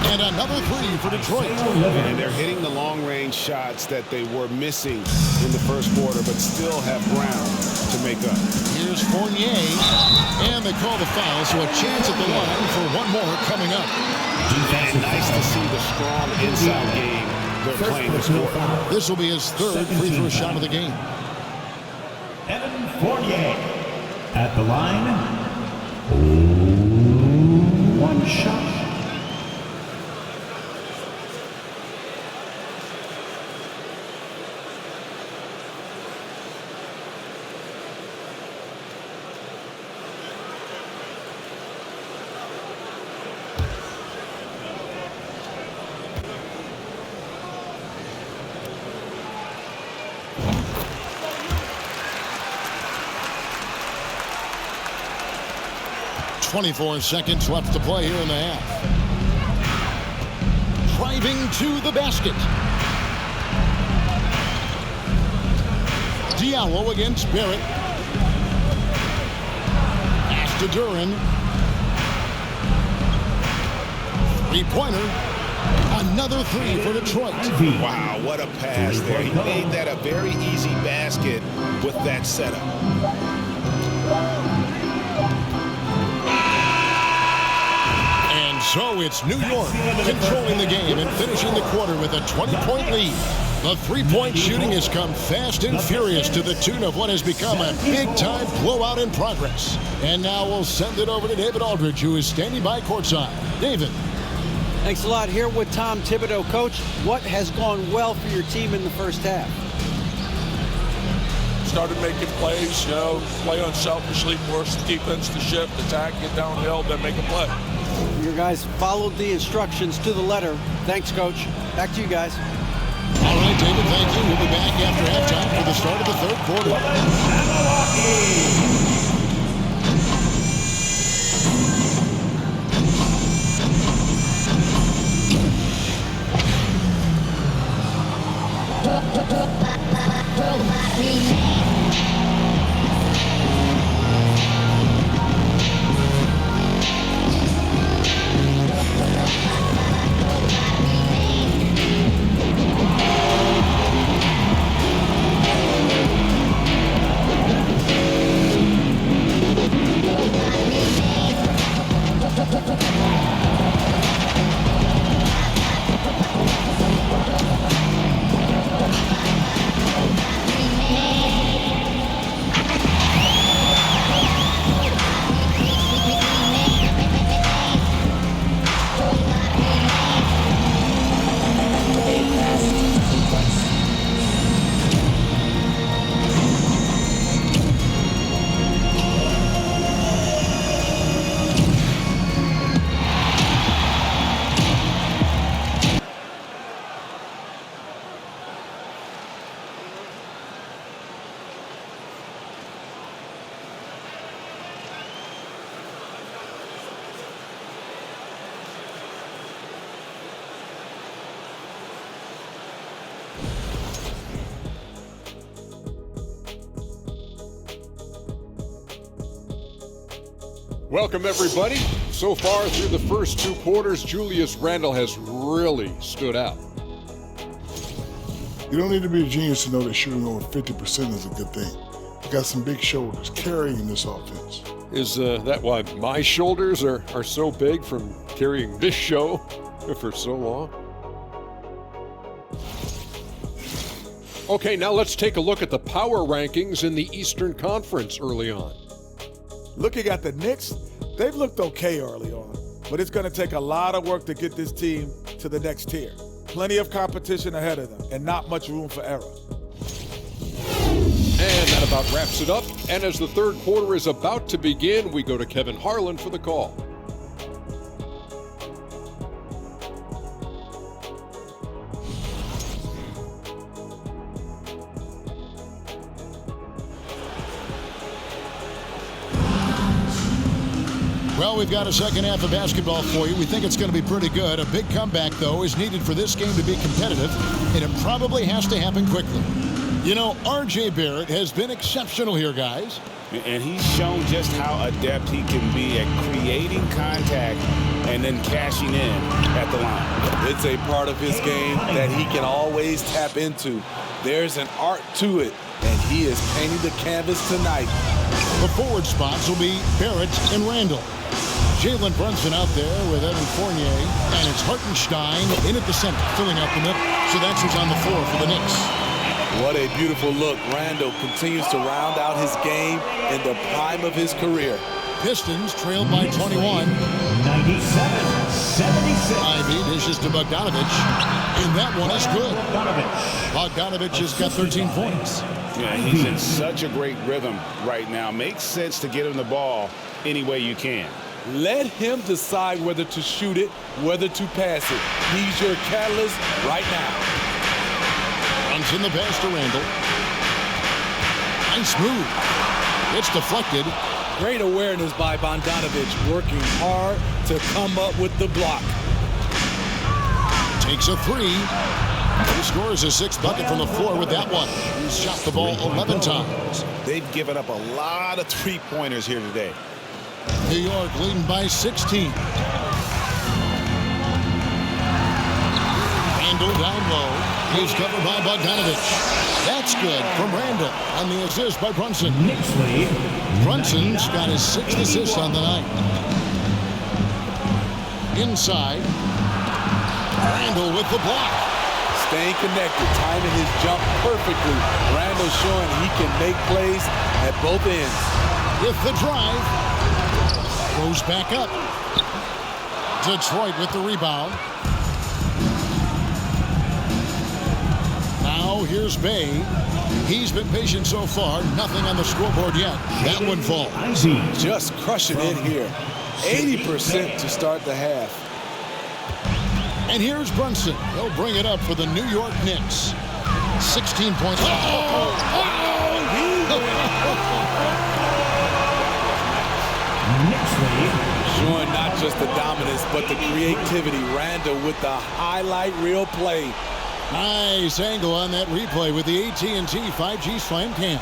and another three for Detroit. And they're hitting the long-range shots that they were missing in the first quarter, but still have ground to make up. Here's Fournier, and they call the foul, so a chance at the line for one more coming up. And nice to see the strong inside game they're playing this quarter. This will be his third free throw shot of the game. Evan Fournier at the line. One shot. .24 seconds left to play here in the half. Driving to the basket. Diallo against Barrett. Pass to Duran. Three-pointer. Another three for Detroit. Wow, what a pass there. He made that a very easy basket with that setup. So it's New York controlling the game and finishing the quarter with a 20-point lead. The three-point shooting has come fast and furious to the tune of what has become a big-time blowout in progress. And now we'll send it over to David Aldridge, who is standing by courtside. David. Thanks a lot. Here with Tom Thibodeau. Coach, what has gone well for your team in the first half? Started making plays, play unselfishly, force the defense to shift, attack, get downhill, then make a play. Your guys followed the instructions to the letter. Thanks, Coach. Back to you guys. All right, David, thank you. We'll be back after halftime for the start of the third quarter. Welcome, everybody. So far through the first two quarters, Julius Randle has really stood out. You don't need to be a genius to know that shooting over 50% is a good thing. You got some big shoulders carrying this offense. Is that why my shoulders are so big from carrying this show for so long? Okay, now let's take a look at the power rankings in the Eastern Conference early on. Looking at the Knicks, they've looked okay early on, but it's going to take a lot of work to get this team to the next tier. Plenty of competition ahead of them and not much room for error. And that about wraps it up. And as the third quarter is about to begin, we go to Kevin Harlan for the call. Well, we've got a second half of basketball for you. We think it's going to be pretty good. A big comeback, though, is needed for this game to be competitive, and it probably has to happen quickly. You know, R.J. Barrett has been exceptional here, guys. And he's shown just how adept he can be at creating contact and then cashing in at the line. It's a part of his game that he can always tap into. There's an art to it, and he is painting the canvas tonight. The forward spots will be Barrett and Randall. Jalen Brunson out there with Evan Fournier, and it's Hartenstein in at the center, filling out the middle. So that's who's on the floor for the Knicks. What a beautiful look. Randall continues to round out his game in the prime of his career. Pistons trailed by 21. 97-76. Ivy dishes to Bogdanovich, and that one is good. Bogdanovich has got 13 points. Yeah, he's in such a great rhythm right now. Makes sense to get him the ball any way you can. Let him decide whether to shoot it, whether to pass it. He's your catalyst right now. Brunson the pass to Randall. Nice move. It's deflected. Great awareness by Bogdanovich, working hard to come up with the block. Takes a three. He scores his sixth bucket from the floor with that one. He's shot the ball 11 times. They've given up a lot of three-pointers here today. New York leading by 16. Randall down low. He's covered by Bogdanovich. That's good from Randall on the assist by Brunson. Brunson's got his sixth assist on the night. Inside. Randall with the block. Staying connected, timing his jump perfectly. Randall showing he can make plays at both ends. With the drive. Goes back up. Detroit with the rebound. Now here's Bay. He's been patient so far. Nothing on the scoreboard yet. That one falls. Just crushing it here. 80% to start the half. And here's Brunson. He'll bring it up for the New York Knicks. 16 points. Showing not just the dominance, but the creativity. Randall with the highlight reel play. Nice angle on that replay with the AT&T 5G Slam Cam.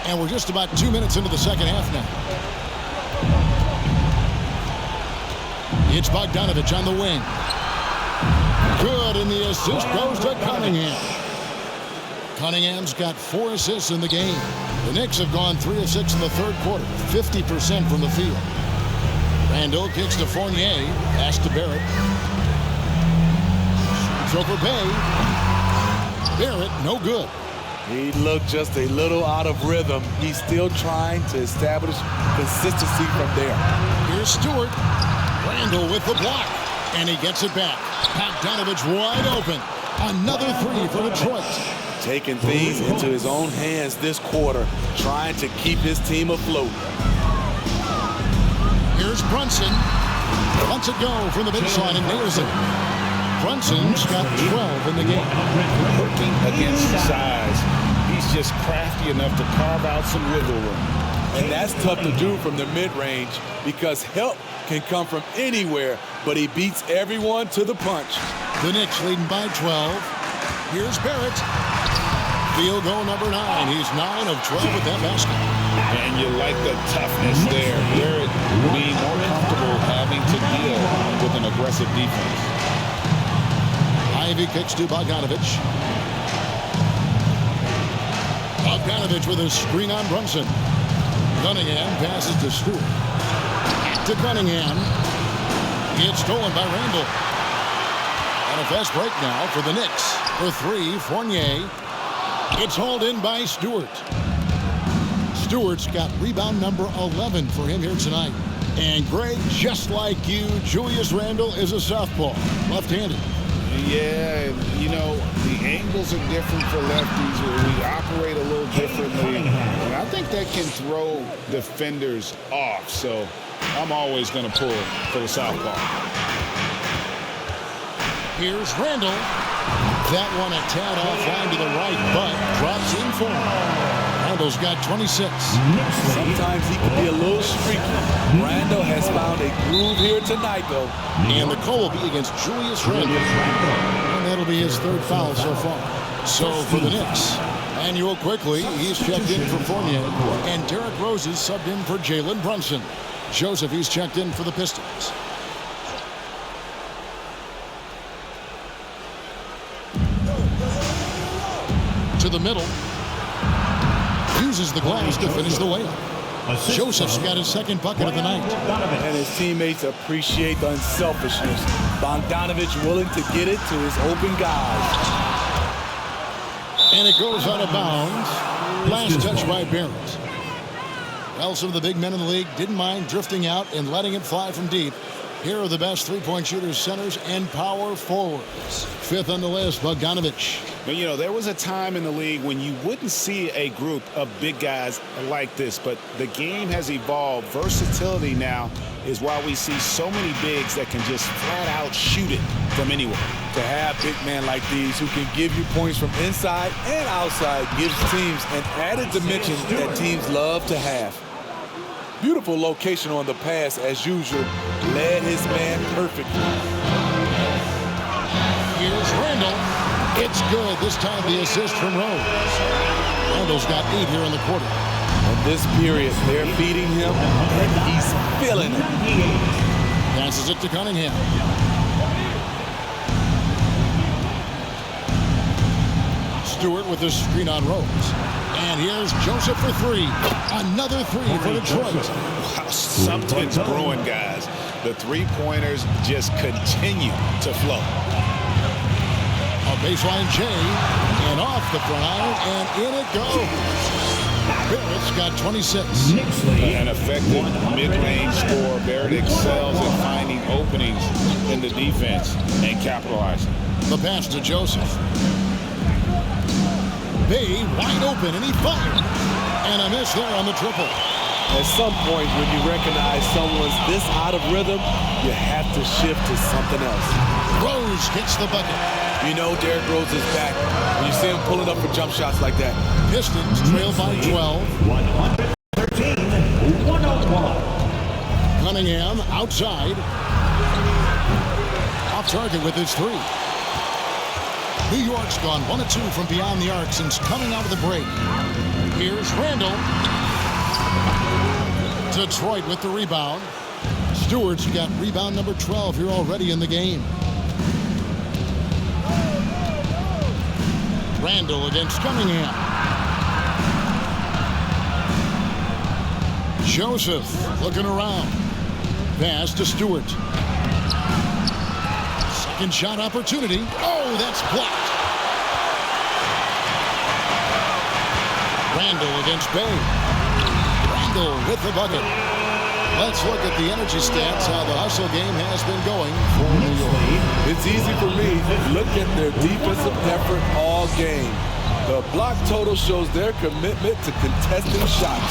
And we're just about 2 minutes into the second half now. It's Bogdanovich on the wing. Good, and the assist goes to Cunningham. Cunningham's got 4 assists in the game. The Knicks have gone 3 of 6 in the third quarter, 50% from the field. Randall kicks to Fournier, pass to Barrett. Shoots over Bay. Barrett, no good. He looked just a little out of rhythm. He's still trying to establish consistency from there. Here's Stewart. Randall with the block, and he gets it back. Bogdanovich wide open. Another three for Detroit. Taking things into his own hands this quarter, trying to keep his team afloat. Here's Brunson. Lets it go from the baseline and nails it. Brunson's got 12 in the game. Working against size. He's just crafty enough to carve out some wiggle room. And that's tough to do from the mid-range because help can come from anywhere, but he beats everyone to the punch. The Knicks leading by 12. Here's Barrett. Field goal number 9. He's 9 of 12 with that basket. And you like the toughness there. Barrett being more comfortable having to deal with an aggressive defense. Ivy kicks to Bogdanovich. Bogdanovich with a screen on Brunson. Cunningham passes to Stewart. Back to Cunningham. It's stolen by Randall. And a fast break now for the Knicks. For 3, Fournier. It's hauled in by Stewart. Stewart's got rebound number 11 for him here tonight. And Greg, just like you, Julius Randle is a southpaw, left-handed. Yeah, you know, the angles are different for lefties. We operate a little differently. And I think that can throw defenders off. So I'm always going to pull for the southpaw. Here's Randall. That one a tad offline to the right, but drops in for him. Randall's got 26. Sometimes he can be a little streaky. Randall has found a groove here tonight, though. And the call will be against Julius Randle. And that'll be his third foul so far. So for the Knicks, Manuel quickly, he's checked in for Fournier. And Derrick Rose is subbed in for Jalen Brunson. Joseph, he's checked in for the Pistons. To the middle. Uses the glass to finish the layup. Joseph's got his second bucket of the night. And his teammates appreciate the unselfishness. Bogdanovich willing to get it to his open guys. And it goes out of bounds. Last touch by Barrett. Well, some of the big men in the league didn't mind drifting out and letting it fly from deep. Here are the best three-point shooters, centers, and power forwards. Fifth on the list, Bogdanovich. But, you know, there was a time in the league when you wouldn't see a group of big guys like this, but the game has evolved. Versatility now is why we see so many bigs that can just flat out shoot it from anywhere. To have big men like these who can give you points from inside and outside gives teams an added dimension that teams love to have. Beautiful location on the pass, as usual. Led his man perfectly. Here's Randall. It's good. This time the assist from Rose. Randall's got 8 here in the quarter. In this period, they're feeding him, and he's feeling it. Passes it to Cunningham. Stewart with the screen on Rose. And here's Joseph for 3. Another 3 for Detroit. Wow, something's brewing, guys. The three-pointers just continue to flow. A baseline J, and off the front iron, and in it goes. Barrett's got 26. An effective mid-range scorer. Barrett excels at finding openings in the defense and capitalizing. The pass to Joseph. Bay wide open, and he fired. And a miss there on the triple. At some point, when you recognize someone's this out of rhythm, you have to shift to something else. Rose gets the bucket. You know Derrick Rose is back when you see him pulling up for jump shots like that. Pistons trail by 12. 113-101. Cunningham outside. Off target with his 3. New York's gone 1 of 2 from beyond the arc since coming out of the break. Here's Randall. Detroit with the rebound. Stewart's got rebound number 12 here already in the game. Randall against Cunningham. Joseph looking around. Pass to Stewart. Second shot opportunity. Oh, that's blocked. Randall against Bay. Randall with the bucket. Let's look at the energy stats, how the hustle game has been going for New York. It's easy for me. Look at their defensive effort all game. The block total shows their commitment to contesting shots.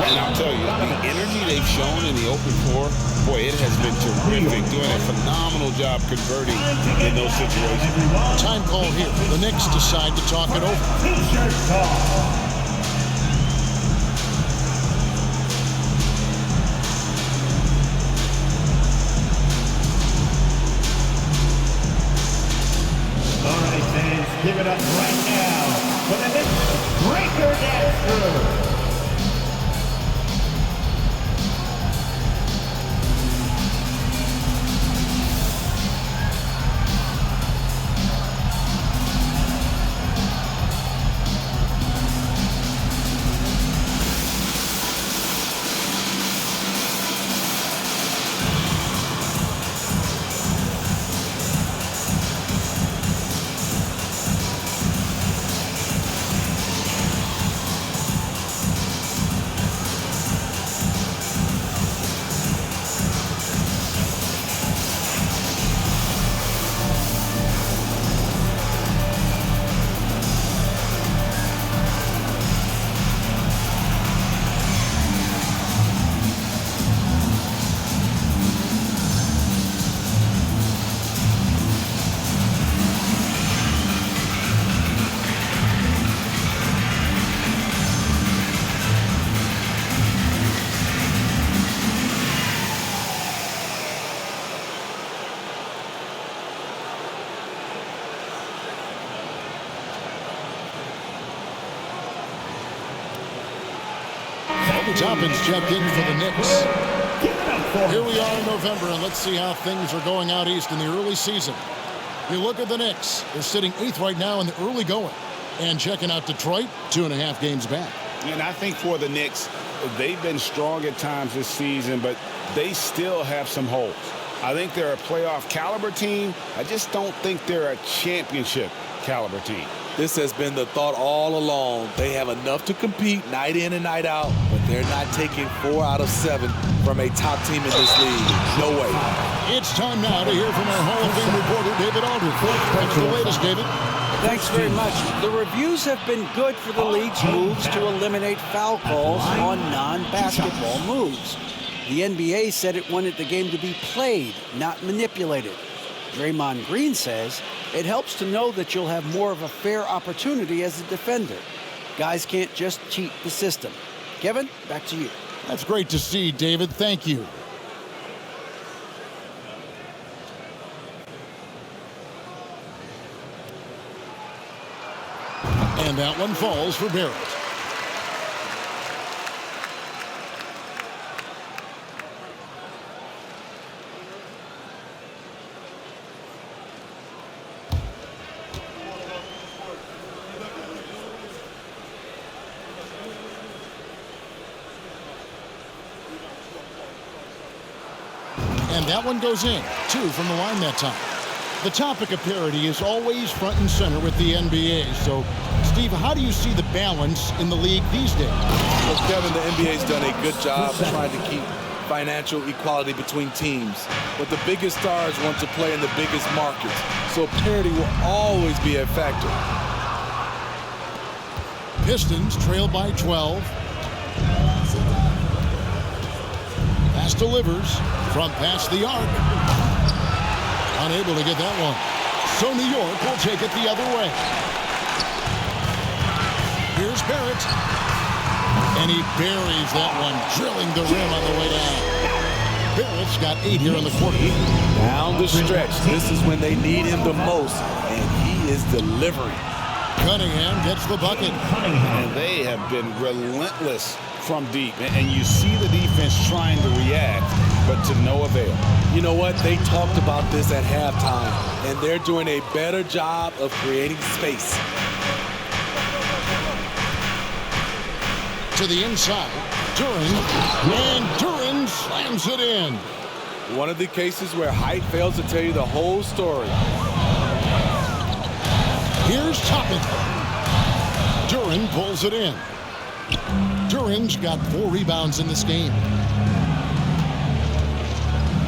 And I'll tell you, the energy they've shown in the open floor, boy, it has been terrific. Doing a phenomenal job converting in those situations. Time call here. The Knicks decide to talk it over. All right, fans, give it up right now for the Knicks breaker dance crew. Toppin's checked in for the Knicks. Here we are in November, and let's see how things are going out east in the early season. You look at the Knicks. They're sitting 8th right now in the early going. And checking out Detroit, 2.5 games back. And I think for the Knicks, they've been strong at times this season, but they still have some holes. I think they're a playoff caliber team. I just don't think they're a championship caliber team. This has been the thought all along. They have enough to compete night in and night out, but they're not taking 4 out of 7 from a top team in this league. No way. It's time now to hear from our Hall of Fame reporter, David Aldridge. What's the latest, David? Thanks very much. The reviews have been good for the league's moves to eliminate foul calls on non-basketball moves. The NBA said it wanted the game to be played, not manipulated. Draymond Green says it helps to know that you'll have more of a fair opportunity as a defender. Guys can't just cheat the system. Kevin, back to you. That's great to see, David. Thank you. And that one falls for Barrett. And that one goes in. 2 from the line that time. The topic of parity is always front and center with the NBA. So, Steve, how do you see the balance in the league these days? Well, Kevin, the NBA's done a good job trying to keep financial equality between teams. But the biggest stars want to play in the biggest markets. So parity will always be a factor. Pistons trail by 12. Pass delivers from past the arc. Unable to get that one. So New York will take it the other way. Here's Barrett. And he buries that one, drilling the rim on the way down. Barrett's got 8 here in the quarter. Down the stretch. This is when they need him the most, and he is delivering. Cunningham gets the bucket. And they have been relentless from deep. And you see the defense trying to react, but to no avail. You know what? They talked about this at halftime, and they're doing a better job of creating space. To the inside, Duren, and Duren slams it in. One of the cases where height fails to tell you the whole story. Here's Toppin. Duren pulls it in. Duren's got 4 rebounds in this game.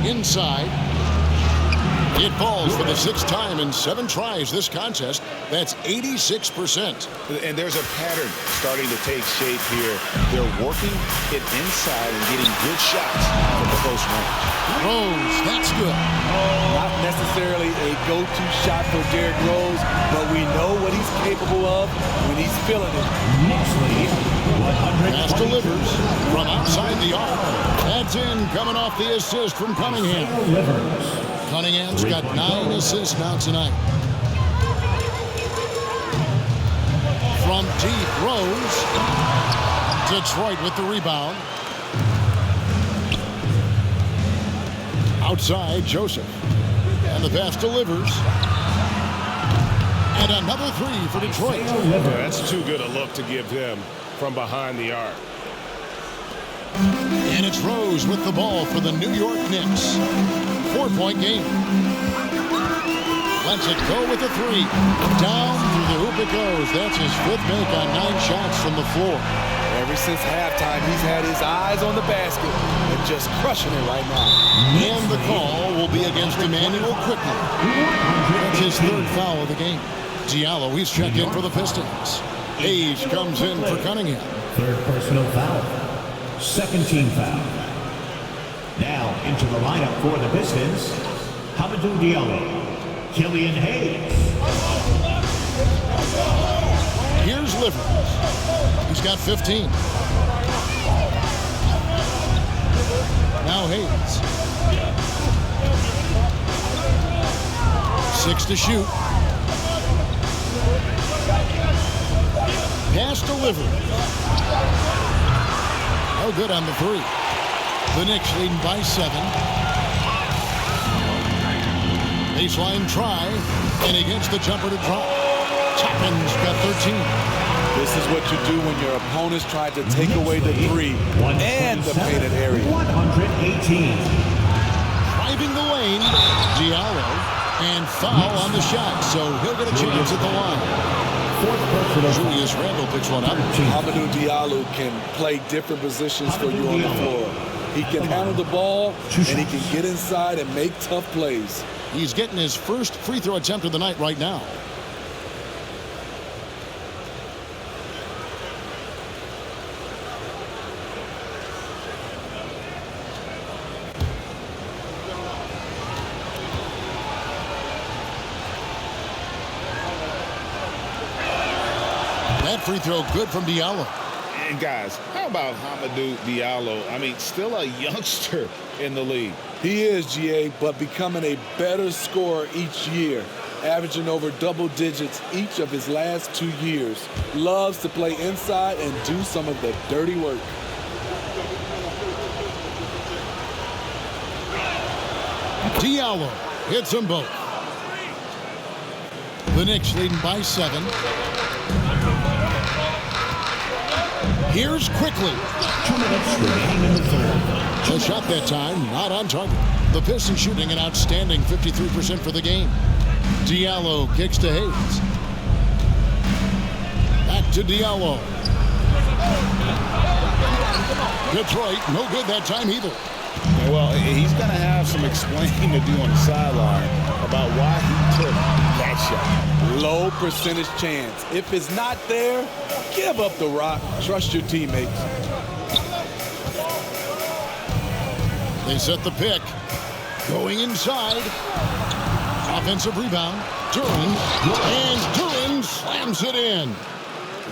Inside. It falls for the 6th time in 7 tries this contest. That's 86%. And there's a pattern starting to take shape here. They're working it inside and getting good shots from the close range. Rose, that's good. Not necessarily a go-to shot for Derrick Rose, but we know what he's capable of when he's feeling it. Pass delivers from outside the arc. That's in, coming off the assist from Cunningham. Cunningham's got 9 assists now tonight. From deep, Rose. Detroit with the rebound. Outside, Joseph. And the pass delivers. And another 3 for Detroit. That's too good a look to give them from behind the arc. And it's Rose with the ball for the New York Knicks. 4-point game. Lets it go with a 3. Down through the hoop it goes. That's his 5th make on 9 shots from the floor. Ever since halftime, he's had his eyes on the basket and just crushing it right now. And the call will be against Emmanuel quickly. That's his 3rd foul of the game. Diallo, he's checked in for the Pistons. Hayes comes in for Cunningham. 3rd personal foul. 2nd team foul. Now into the lineup for the Pistons, Hamidou Diallo, Killian Hayes. Here's Livers. He's got 15. Now Hayes. 6 to shoot. Pass delivered. No good on the three. The Knicks leading by 7. Baseline try, and he gets the jumper to drop. Chapman's got 13. This is what you do when your opponents try to take away the three and the painted area. 118. Driving the lane, Diallo, and foul on the shot, so he'll get a chance at the line. Julius Randle picks one up. Amadou Diallo can play different positions for you on the floor. He can handle the ball, and he can get inside and make tough plays. He's getting his first free throw attempt of the night right now. That free throw good from Diallo. And guys, how about Amadou Diallo? I mean, still a youngster in the league. He is, GA, but becoming a better scorer each year, averaging over double digits each of his last 2 years. Loves to play inside and do some of the dirty work. Diallo hits them both. The Knicks leading by 7. Here's quickly. 2 minutes remaining in the third. The shot that time, not on target. The Pistons shooting an outstanding 53% for the game. Diallo kicks to Hayes. Back to Diallo. Detroit, no good that time either. Well, he's going to have some explaining to do on the sideline about why he took that shot. Low percentage chance. If it's not there, give up the rock. Trust your teammates. They set the pick. Going inside. Offensive rebound. Duran. And Duran slams it in.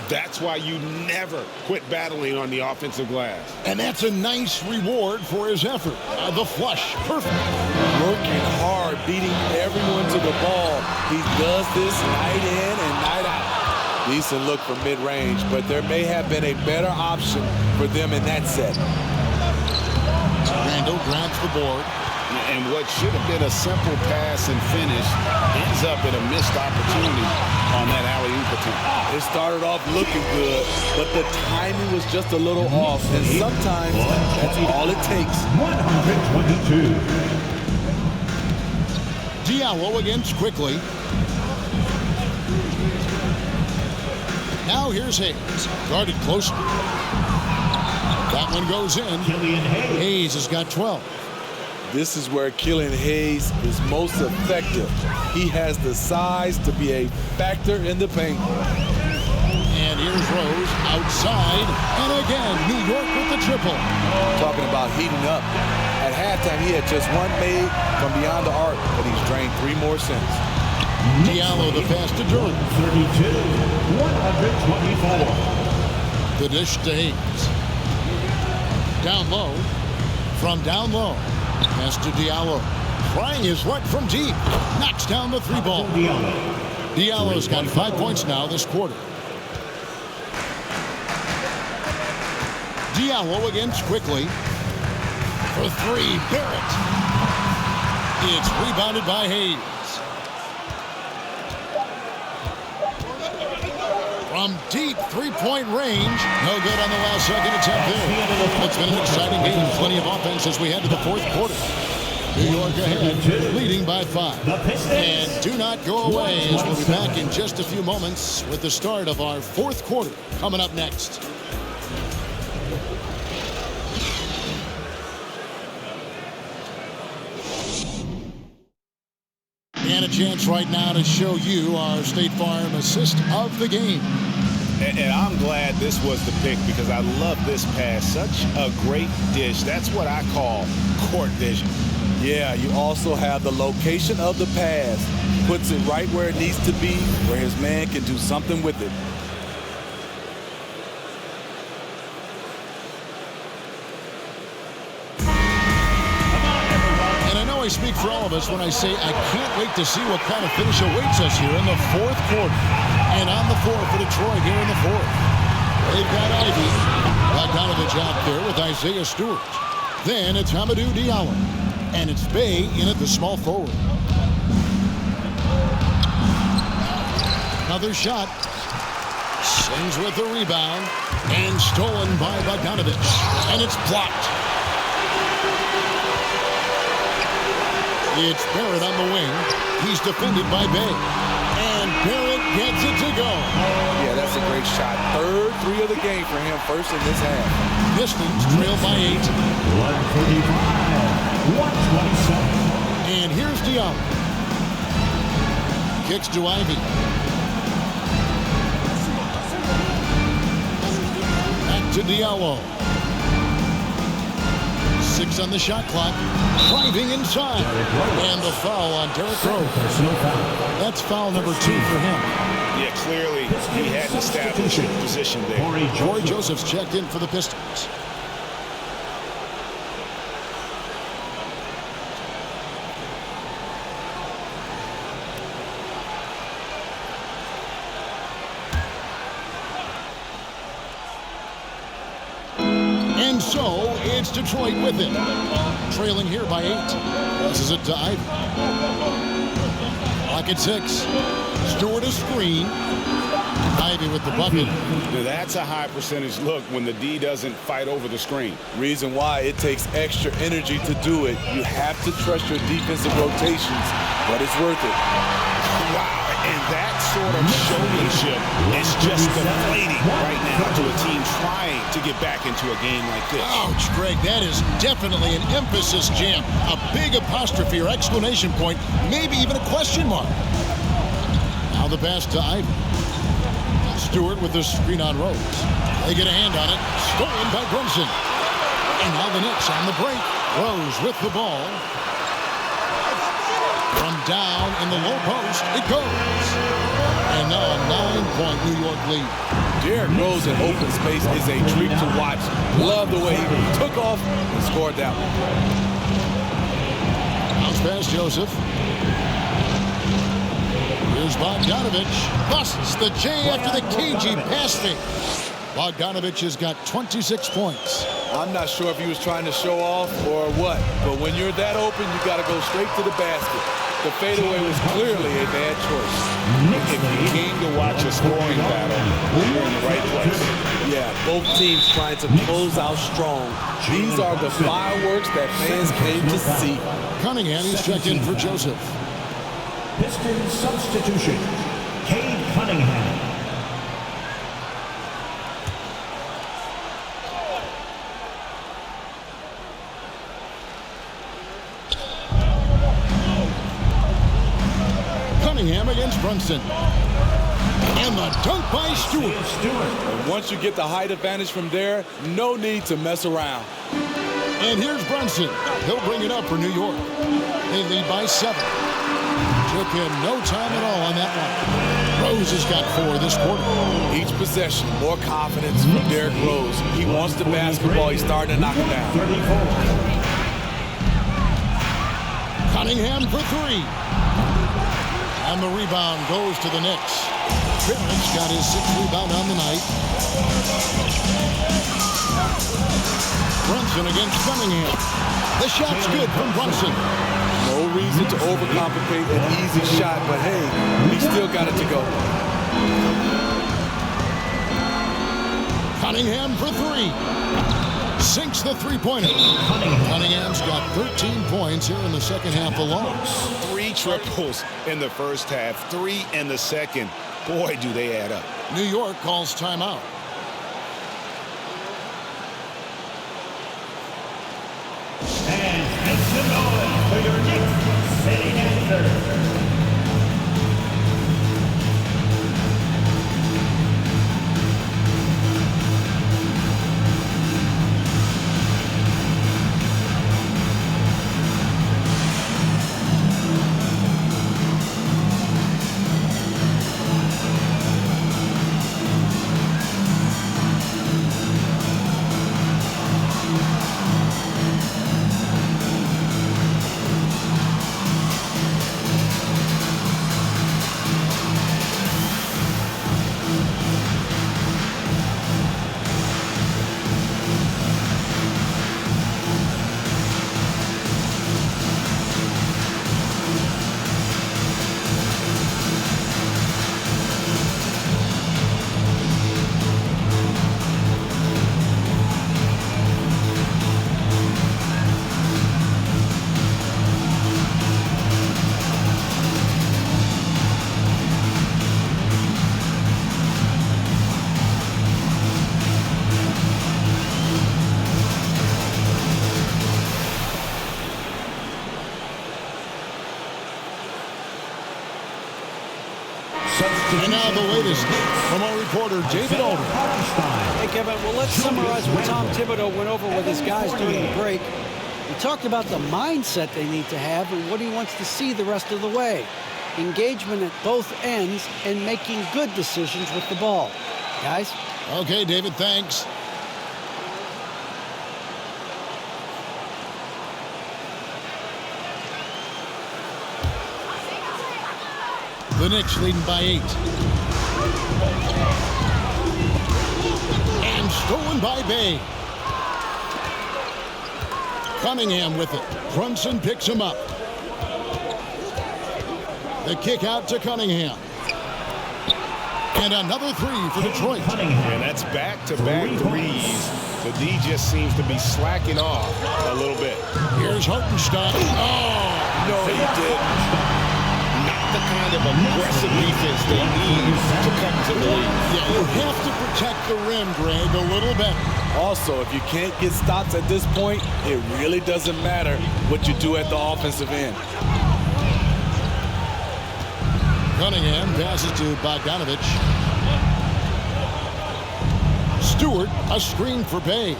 That's why you never quit battling on the offensive glass. And that's a nice reward for his effort. The flush. Perfect. Working hard, beating everyone to the ball. He does this night in and night out. Decent look from mid-range, but there may have been a better option for them in that set. Randle grabs the board. And what should have been a simple pass and finish ends up in a missed opportunity on that alley-oop attempt. It started off looking good, but the timing was just a little off, and sometimes that's all it takes. 122. Diallo against quickly. Now here's Hayes. Guarded closely. That one goes in. Hayes has got 12. This is where Killian Hayes is most effective. He has the size to be a factor in the paint. And here's Rose outside. And again, New York with the triple. Talking about heating up. At halftime, he had just one made from beyond the arc, but he's drained 3 more since. Diallo the pass to Duran. 32. 124. The dish to Hayes. Down low. From down low. Pass to Diallo. Trying his luck from deep. Knocks down the 3 ball. Diallo's got 5 points now this quarter. Diallo against quickly. For 3, Barrett. It's rebounded by Hayes. From deep 3-point range. No good on the last second attempt there. It's been an exciting game. Plenty of offense as we head to the 4th quarter. New York ahead, leading by 5. And do not go away, as we'll be back in just a few moments with the start of our 4th quarter coming up next. And a chance right now to show you our State Farm assist of the game. And I'm glad this was the pick because I love this pass. Such a great dish. That's what I call court vision. Yeah, you also have the location of the pass. Puts it right where it needs to be, where his man can do something with it. I speak for all of us when I say I can't wait to see what kind of finish awaits us here in the 4th quarter. And on the floor for Detroit here in the 4th. They've got Ivy. Bogdanovich out there with Isaiah Stewart. Then it's Hamidou Diallo. And it's Bay in at the small forward. Another shot. Sings with the rebound. And stolen by Bogdanovich. And it's blocked. It's Barrett on the wing. He's defended by Bay. And Barrett gets it to go. Yeah, that's a great shot. Third three of the game for him, first in this half. Pistons trail by 8. 135. 127. And here's Diallo. Kicks to Ivy. Back to Diallo. 6 on the shot clock. Driving inside. And the foul on Derrick Rose. That's foul number 2 for him. Yeah, clearly he had to establish a position there. Corey Joseph's checked in for the Pistons. And so it's Detroit with it. Trailing here by 8. Passes it to Ivy. Clock at 6. Stewart a screen. Ivy with the bucket. Now that's a high percentage look when the D doesn't fight over the screen. Reason why it takes extra energy to do it. You have to trust your defensive rotations, but it's worth it. Wow, and that sort of showmanship is just deflating right now to a team trying to get back into a game like this. Ouch, Greg, that is definitely an emphasis jam. A big apostrophe or exclamation point, maybe even a question mark. Now the pass to Ivy. Stewart with the screen on Rose. They get a hand on it. Stolen by Brunson. And now the Knicks on the break. Rose with the ball. From down in the low post, it goes. And now a 9-point New York lead. Derrick Rose in open space is a treat to watch. Love the way he took off and scored that one. Bounce pass, Joseph. Here's Bogdanovich. Busts the J after the cagey pass fake. Bogdanovich has got 26 points. I'm not sure if he was trying to show off or what, but when you're that open, you got to go straight to the basket. The fadeaway was clearly a bad choice. If you came to watch a scoring battle, you're in the right place. Yeah, both teams trying to close out strong. These are the fireworks that fans came to see. Cunningham is checked in for Joseph. Pistons substitution. Cade Cunningham. Cunningham against Brunson. And the dunk by Stewart. And once you get the height advantage from there, no need to mess around. And here's Brunson. He'll bring it up for New York. They lead by 7. Took him no time at all on that one. Rose has got 4 this quarter. Each possession, more confidence from Derrick Rose. He wants the basketball. He's starting to knock it down. Cunningham for 3. And the rebound goes to the Knicks. Barrett's got his 6th rebound on the night. Brunson against Cunningham. The shot's good from Brunson. No reason to overcomplicate an easy shot, but hey, he still got it to go. Cunningham for 3. Sinks the three-pointer. Cunningham's got 13 points here in the second half alone. 3 triples in the first half, 3 in the second. Boy, do they add up. New York calls timeout. And make some noise for your Knicks sitting at third. And now the latest from our reporter, David Alden. Hey, Kevin, well, let's summarize what Tom Thibodeau went over with his guys during the break. He talked about the mindset they need to have and what he wants to see the rest of the way. Engagement at both ends and making good decisions with the ball. Guys? Okay, David, thanks. The Knicks leading by 8. And stolen by Bay. Cunningham with it. Brunson picks him up. The kick out to Cunningham. And another three for Detroit. And that's back-to-back threes. The D just seems to be slacking off a little bit. Here's Hartenstein. Oh! No, he didn't. Not the kind of aggressive defense they need to come to the league. Yeah, you have to protect the rim, Greg, a little better. Also, if you can't get stops at this point, it really doesn't matter what you do at the offensive end. Cunningham passes to Bogdanovich. Stewart, a screen for Bay.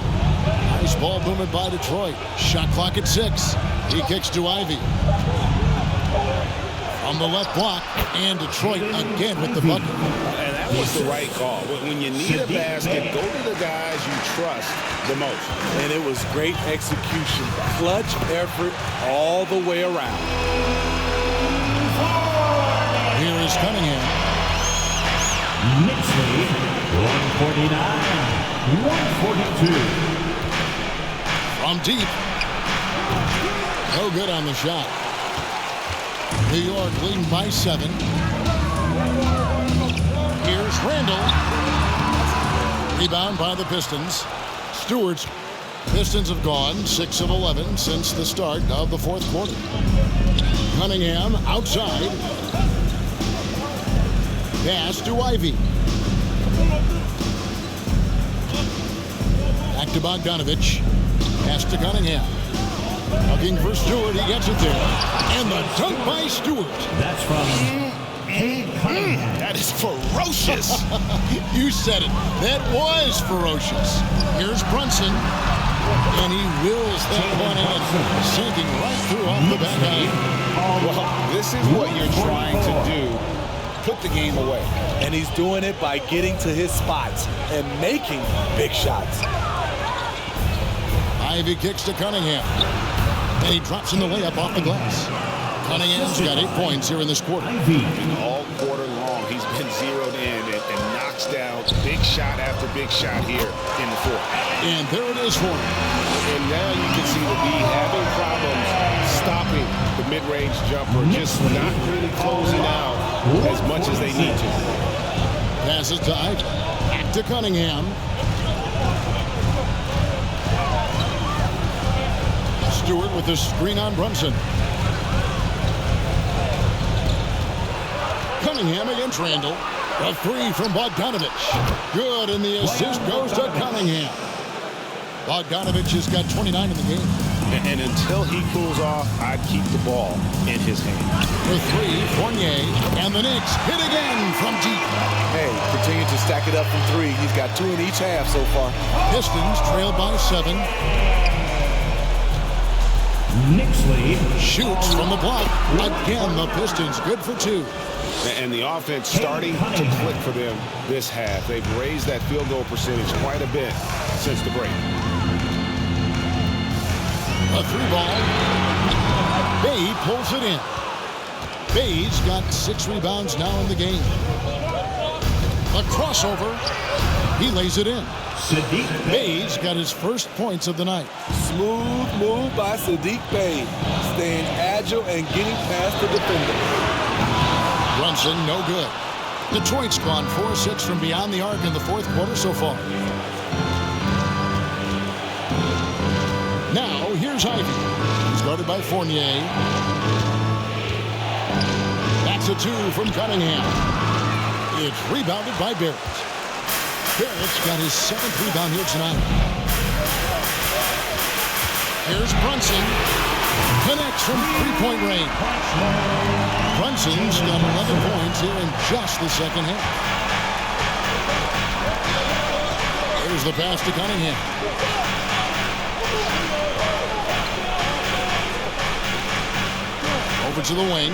Nice ball movement by Detroit. Shot clock at 6. He kicks to Ivy. On the left block, and Detroit again with the bucket. And that was the right call. When you need a basket, go to the guys you trust the most. And it was great execution. Clutch effort all the way around. Here is Cunningham. Knicks lead 149-142. From deep. No good on the shot. New York leading by 7. Here's Randall. Rebound by the Pistons. Stewart's Pistons have gone 6 of 11 since the start of the fourth quarter. Cunningham outside. Pass to Ivy. Back to Bogdanovich. Pass to Cunningham. Looking for Stewart. He gets it there. And the dunk by Stewart. That's from Cade Cunningham. That is ferocious. You said it. That was ferocious. Here's Brunson. And he wills that one in. Sinking right through off the backhand. Well, this is what you're trying to do. Put the game away. And he's doing it by getting to his spots and making big shots. Ivy kicks to Cunningham. And he drops in the layup off the glass. Cunningham's got 8 points here in this quarter. All quarter long, he's been zeroed in and knocks down big shot after big shot here in the fourth. And there it is for him. And now you can see the D having problems stopping the mid-range jumper, just not really closing out as much as they need to. Passes to Ivy. Back to Cunningham. Stewart with the screen on Brunson. Cunningham against Randall. A 3 from Bogdanovich. Good, and the assist goes to Cunningham. Bogdanovich has got 29 in the game. And until he cools off, I'd keep the ball in his hand. For 3, Fournier, and the Knicks hit again from deep. Hey, continue to stack it up from 3. He's got 2 in each half so far. Pistons trail by 7. Knicks lead. Shoots from the block. Again, the Pistons good for 2. And the offense starting to click for them this half. They've raised that field goal percentage quite a bit since the break. A 3-ball. Bay pulls it in. Bay's got 6 rebounds now in the game. A crossover. He lays it in. Bay's got his first points of the night. Smooth move by Saddiq Bey. Staying agile and getting past the defender. Brunson, no good. Detroit's gone 4-6 from beyond the arc in the fourth quarter so far. Now, here's Ivy. He's guarded by Fournier. That's a 2 from Cunningham. It's rebounded by Barrett. Barrett's got his 7th rebound here tonight. Here's Brunson. connects from three-point range. Brunson's got 11 points here in just the second half. Here's the pass to Cunningham. Over to the wing.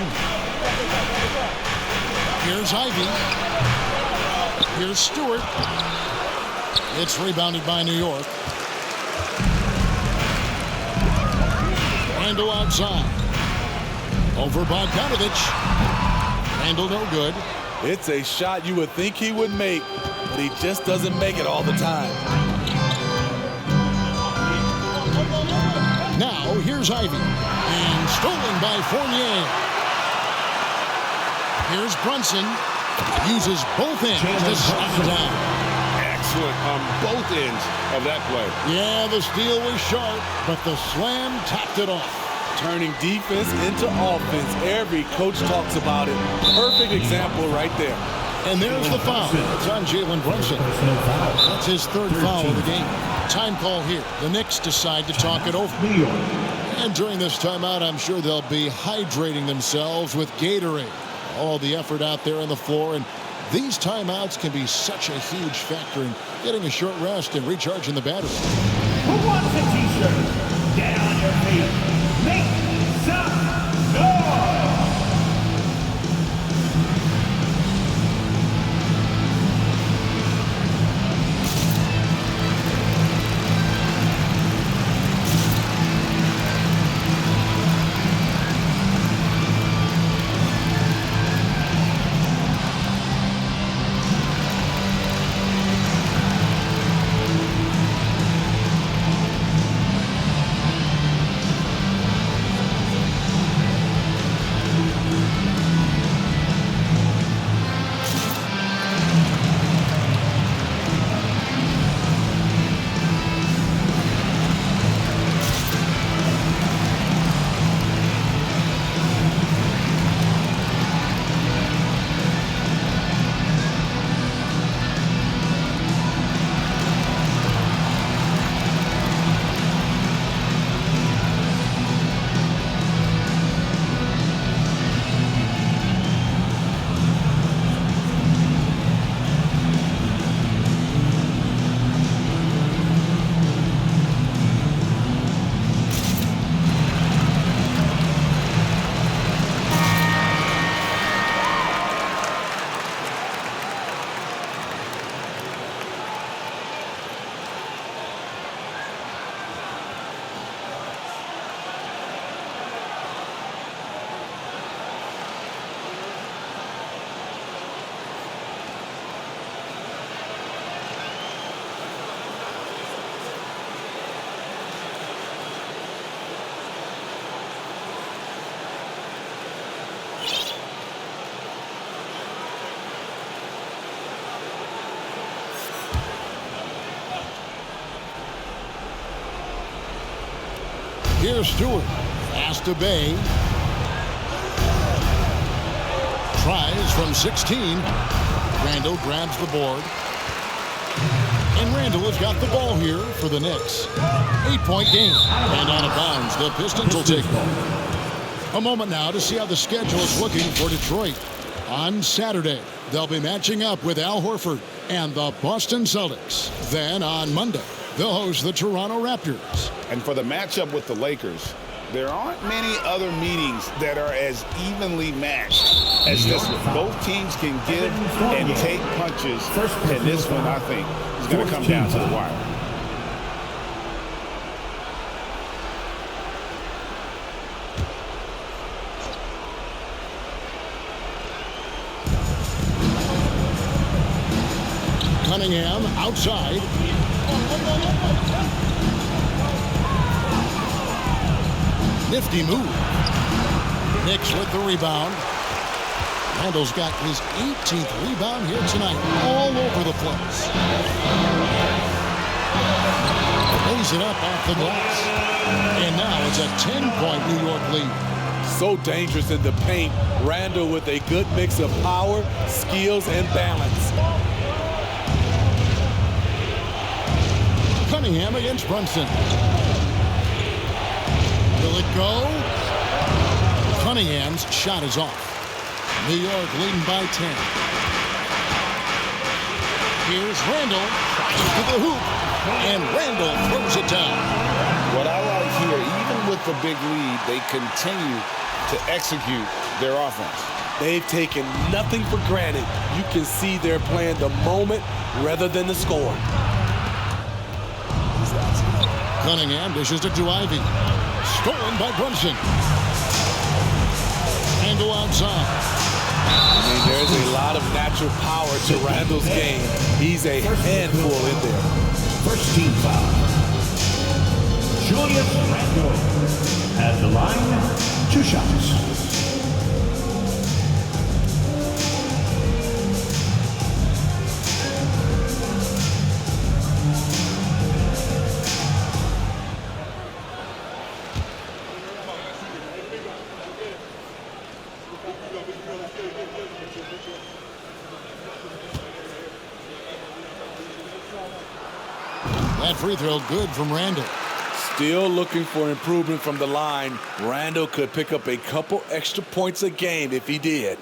Here's Ivy. Here's Stewart. It's rebounded by New York. Randall outside. Over Bogdanovich. Randall no good. It's a shot you would think he would make, but he just doesn't make it all the time. Now here's Ivy. And stolen by Fournier. Here's Brunson. Uses both ends to slam it down. Excellent on both ends of that play. Yeah, the steal was sharp, but the slam tapped it off. Turning defense into offense. Every coach talks about it. Perfect example right there. And there's the foul. It's on Jalen Brunson. That's his third foul of the game. Time call here. The Knicks decide to talk it over. And during this timeout, I'm sure they'll be hydrating themselves with Gatorade. All the effort out there on the floor, and these timeouts can be such a huge factor in getting a short rest and recharging the battery. Who wants a t-shirt? Get on your feet. Make some noise. Here's Stewart. Pass to Bay. Tries from 16. Randall grabs the board. And Randall has got the ball here for the Knicks. 8-point game. And out of bounds. The Pistons will take it. A moment now to see how the schedule is looking for Detroit. On Saturday, they'll be matching up with Al Horford and the Boston Celtics. Then on Monday, they'll host the Toronto Raptors. And for the matchup with the Lakers, there aren't many other meetings that are as evenly matched as this one. Both teams can give and take punches, and this one, I think, is going to come down to the wire. Cunningham outside. Nifty move. Knicks with the rebound. Randall's got his 18th rebound here tonight. All over the place. Lays it up off the glass. And now it's a 10-point New York lead. So dangerous in the paint. Randall with a good mix of power, skills, and balance. Cunningham against Brunson. Will it go? Cunningham's shot is off. New York leading by 10. Here's Randall to the hoop, and Randall throws it down. What I like here, even with the big lead, they continue to execute their offense. They've taken nothing for granted. You can see they're playing the moment rather than the score. Cunningham dishes it to Ivy. Stolen by Brunson. And go outside. I mean, there's a lot of natural power to Randall's game. He's a handful in there. First team foul. Julius Randle at the line, 2 shots. That free throw good from Randall. Still looking for improvement from the line. Randall could pick up a couple extra points a game if he did.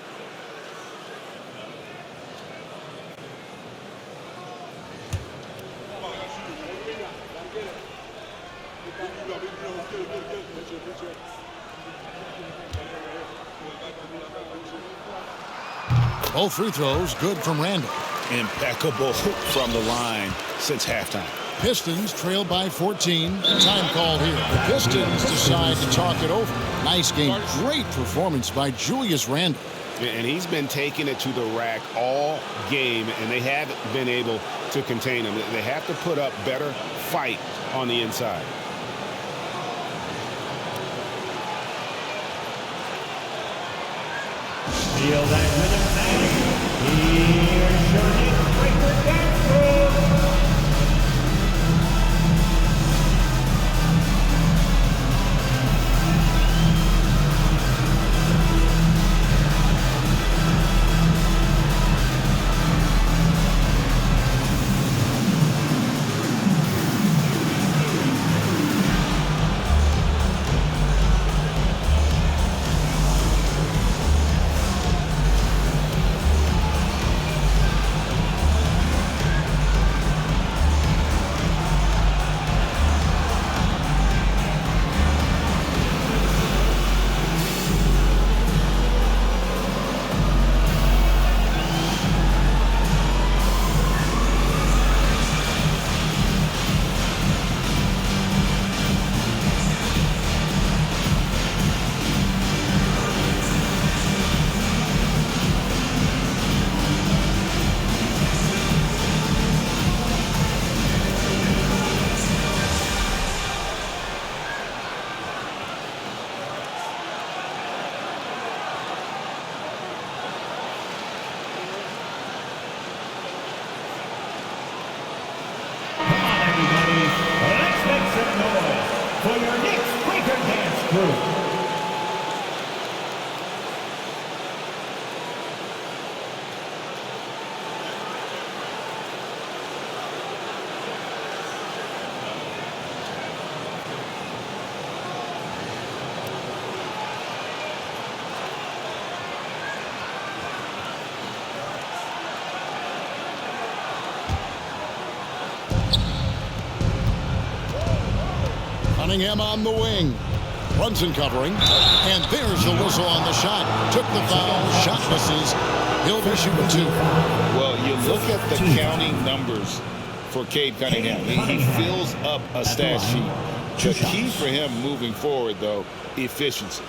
Both free throws good from Randall. Impeccable from the line since halftime. Pistons trail by 14. Time call here. The Pistons decide to talk it over. Nice game. Great performance by Julius Randle. And he's been taking it to the rack all game, and they haven't been able to contain him. They have to put up better fight on the inside. Feel that rhythm now. Here's your Knicks breaker dance move. Let's make some noise for your Knicks breaker dance crew. Cunningham on the wing. Brunson covering. And there's the whistle on the shot. Took the foul. Shot misses. He'll be shooting 2. Well, you look at the counting numbers for Cade Cunningham. He fills up a stat sheet. The key for him moving forward, though, efficiency.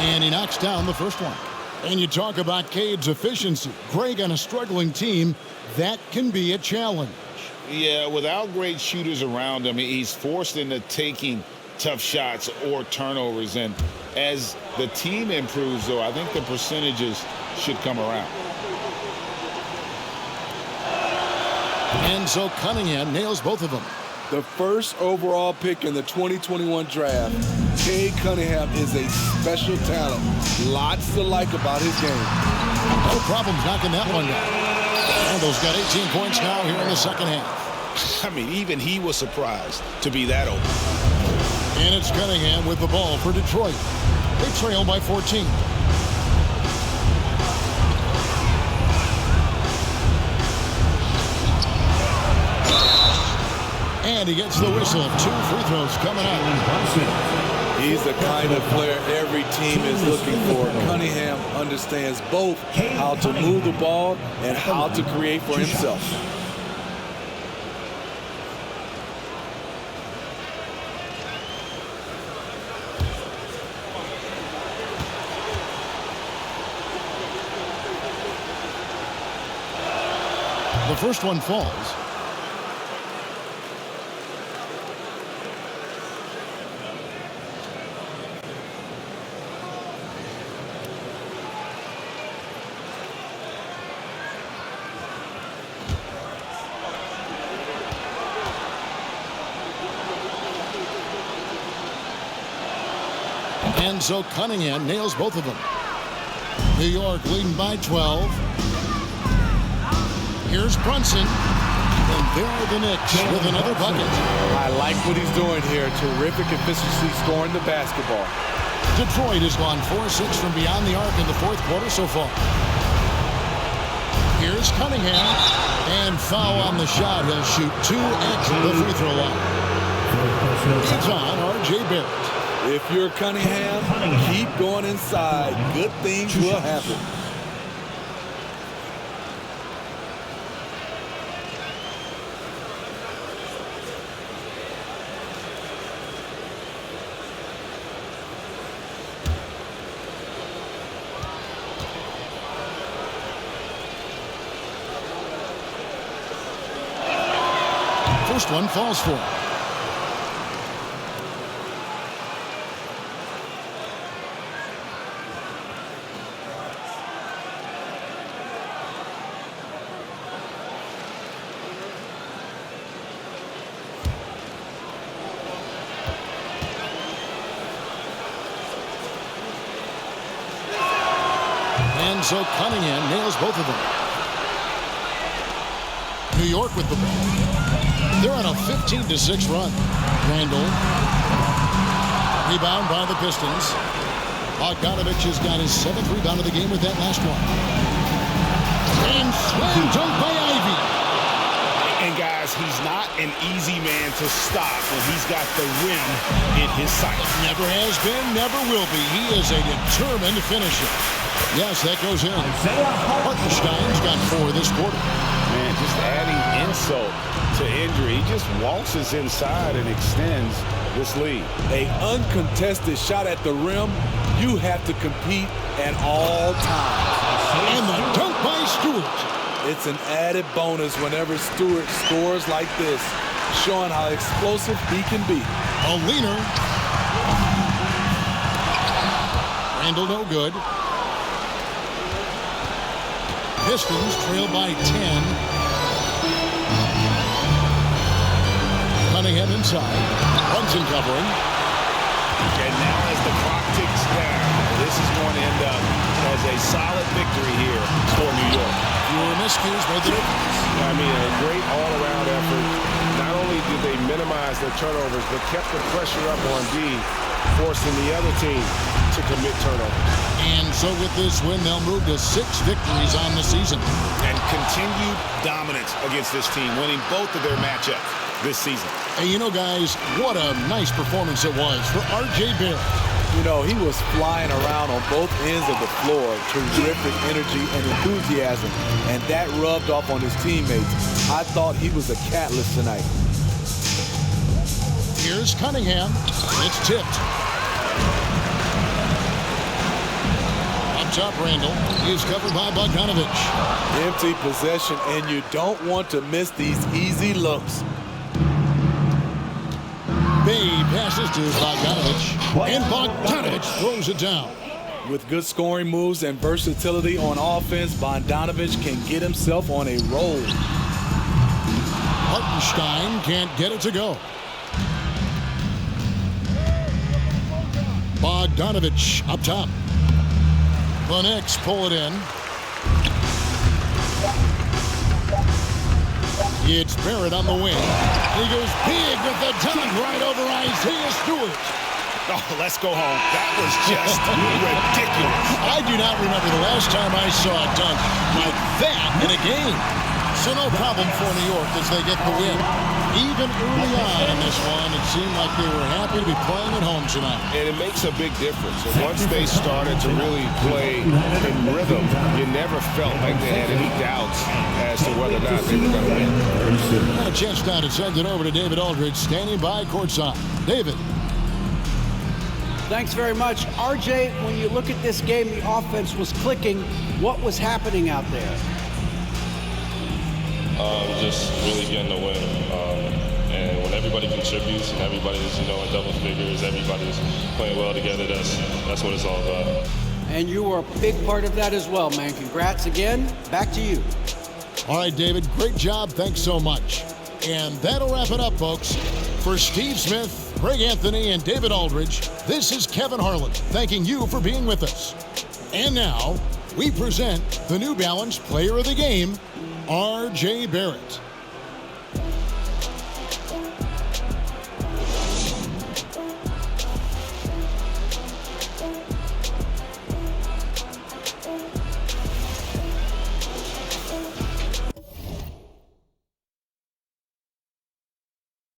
And he knocks down the first one. And you talk about Cade's efficiency. Greg, on a struggling team, that can be a challenge. Yeah, without great shooters around him, he's forced into taking tough shots or turnovers. And as the team improves, though, I think the percentages should come around. And so Cunningham nails both of them. The first overall pick in the 2021 draft, Cade Cunningham is a special talent. Lots to like about his game. No problems knocking that one down. Randall's got 18 points now here in the second half. I mean, even he was surprised to be that open. And it's Cunningham with the ball for Detroit. They trail by 14. And he gets the whistle. 2 free throws coming up. He's the kind of player every team is looking for. Cunningham understands both how to move the ball and how to create for himself. The first one falls. And so Cunningham nails both of them. New York leading by 12. Here's Brunson. And there are the Knicks with another bucket. I like what he's doing here. Terrific efficiency scoring the basketball. Detroit has gone 4-6 from beyond the arc in the fourth quarter so far. Here's Cunningham. And foul on the shot. He'll shoot 2 at the free throw line. It's on R.J. Barrett. If you're Cunningham, keep going inside. Good things will happen. First one falls for him. And so Cunningham nails both of them. New York with the ball. They're on a 15-6 run. Randall. Rebound by the Pistons. Bogdanovich has got his 7th rebound of the game with that last one. And slam dunk by Ivy. And guys, he's not an easy man to stop when he's got the rim in his sight. Never has been, never will be. He is a determined finisher. Yes, that goes in. Hartenstein's got 4 this quarter. Man, just adding insult to injury. He just waltzes inside and extends this lead. An uncontested shot at the rim, you have to compete at all times. And the dunk by Stewart. It's an added bonus whenever Stewart scores like this, showing how explosive he can be. A leaner. Randall no good. Pistons trail by 10. Cunningham inside. Brunson covering. And now as the clock ticks down, this is going to end up as a solid victory here for New York. Fewer miscues made the difference. I mean, a great all-around effort. Not only did they minimize their turnovers, but kept the pressure up on D, forcing the other team to commit turnovers. And so with this win, they'll move to 6 victories on the season. And continued dominance against this team, winning both of their matchups this season. And you know, guys, what a nice performance it was for R.J. Barrett. You know, he was flying around on both ends of the floor. Terrific energy and enthusiasm. And that rubbed off on his teammates. I thought he was a catalyst tonight. Here's Cunningham. It's tipped. Up top, Randall. He's covered by Bogdanovich. Empty possession, and you don't want to miss these easy looks. Bay passes to Bogdanovich, and Bogdanovich throws it down. With good scoring moves and versatility on offense, Bogdanovich can get himself on a roll. Hartenstein can't get it to go. Bogdanovich up top. The Knicks pull it in. It's Barrett on the wing. He goes big with the dunk right over Isaiah Stewart. Oh, let's go home. That was just ridiculous. I do not remember the last time I saw a dunk like that in a game. So no problem for New York as they get the win. Even early on in this one, it seemed like they were happy to be playing at home tonight. And it makes a big difference. And once they started to really play in rhythm, you never felt like they had any doubts as to whether or not they were going to win. Got a chance now to send it over to David Aldridge, standing by courtside. David. Thanks very much. RJ, when you look at this game, the offense was clicking. What was happening out there? Just really getting the win. And when everybody contributes and everybody's, in double figures, everybody's playing well together, that's what it's all about. And you were a big part of that as well, man. Congrats again. Back to you. All right, David, great job. Thanks so much. And that'll wrap it up, folks. For Steve Smith, Greg Anthony, and David Aldridge, this is Kevin Harlan thanking you for being with us. And now, we present the New Balance Player of the Game, R.J. Barrett.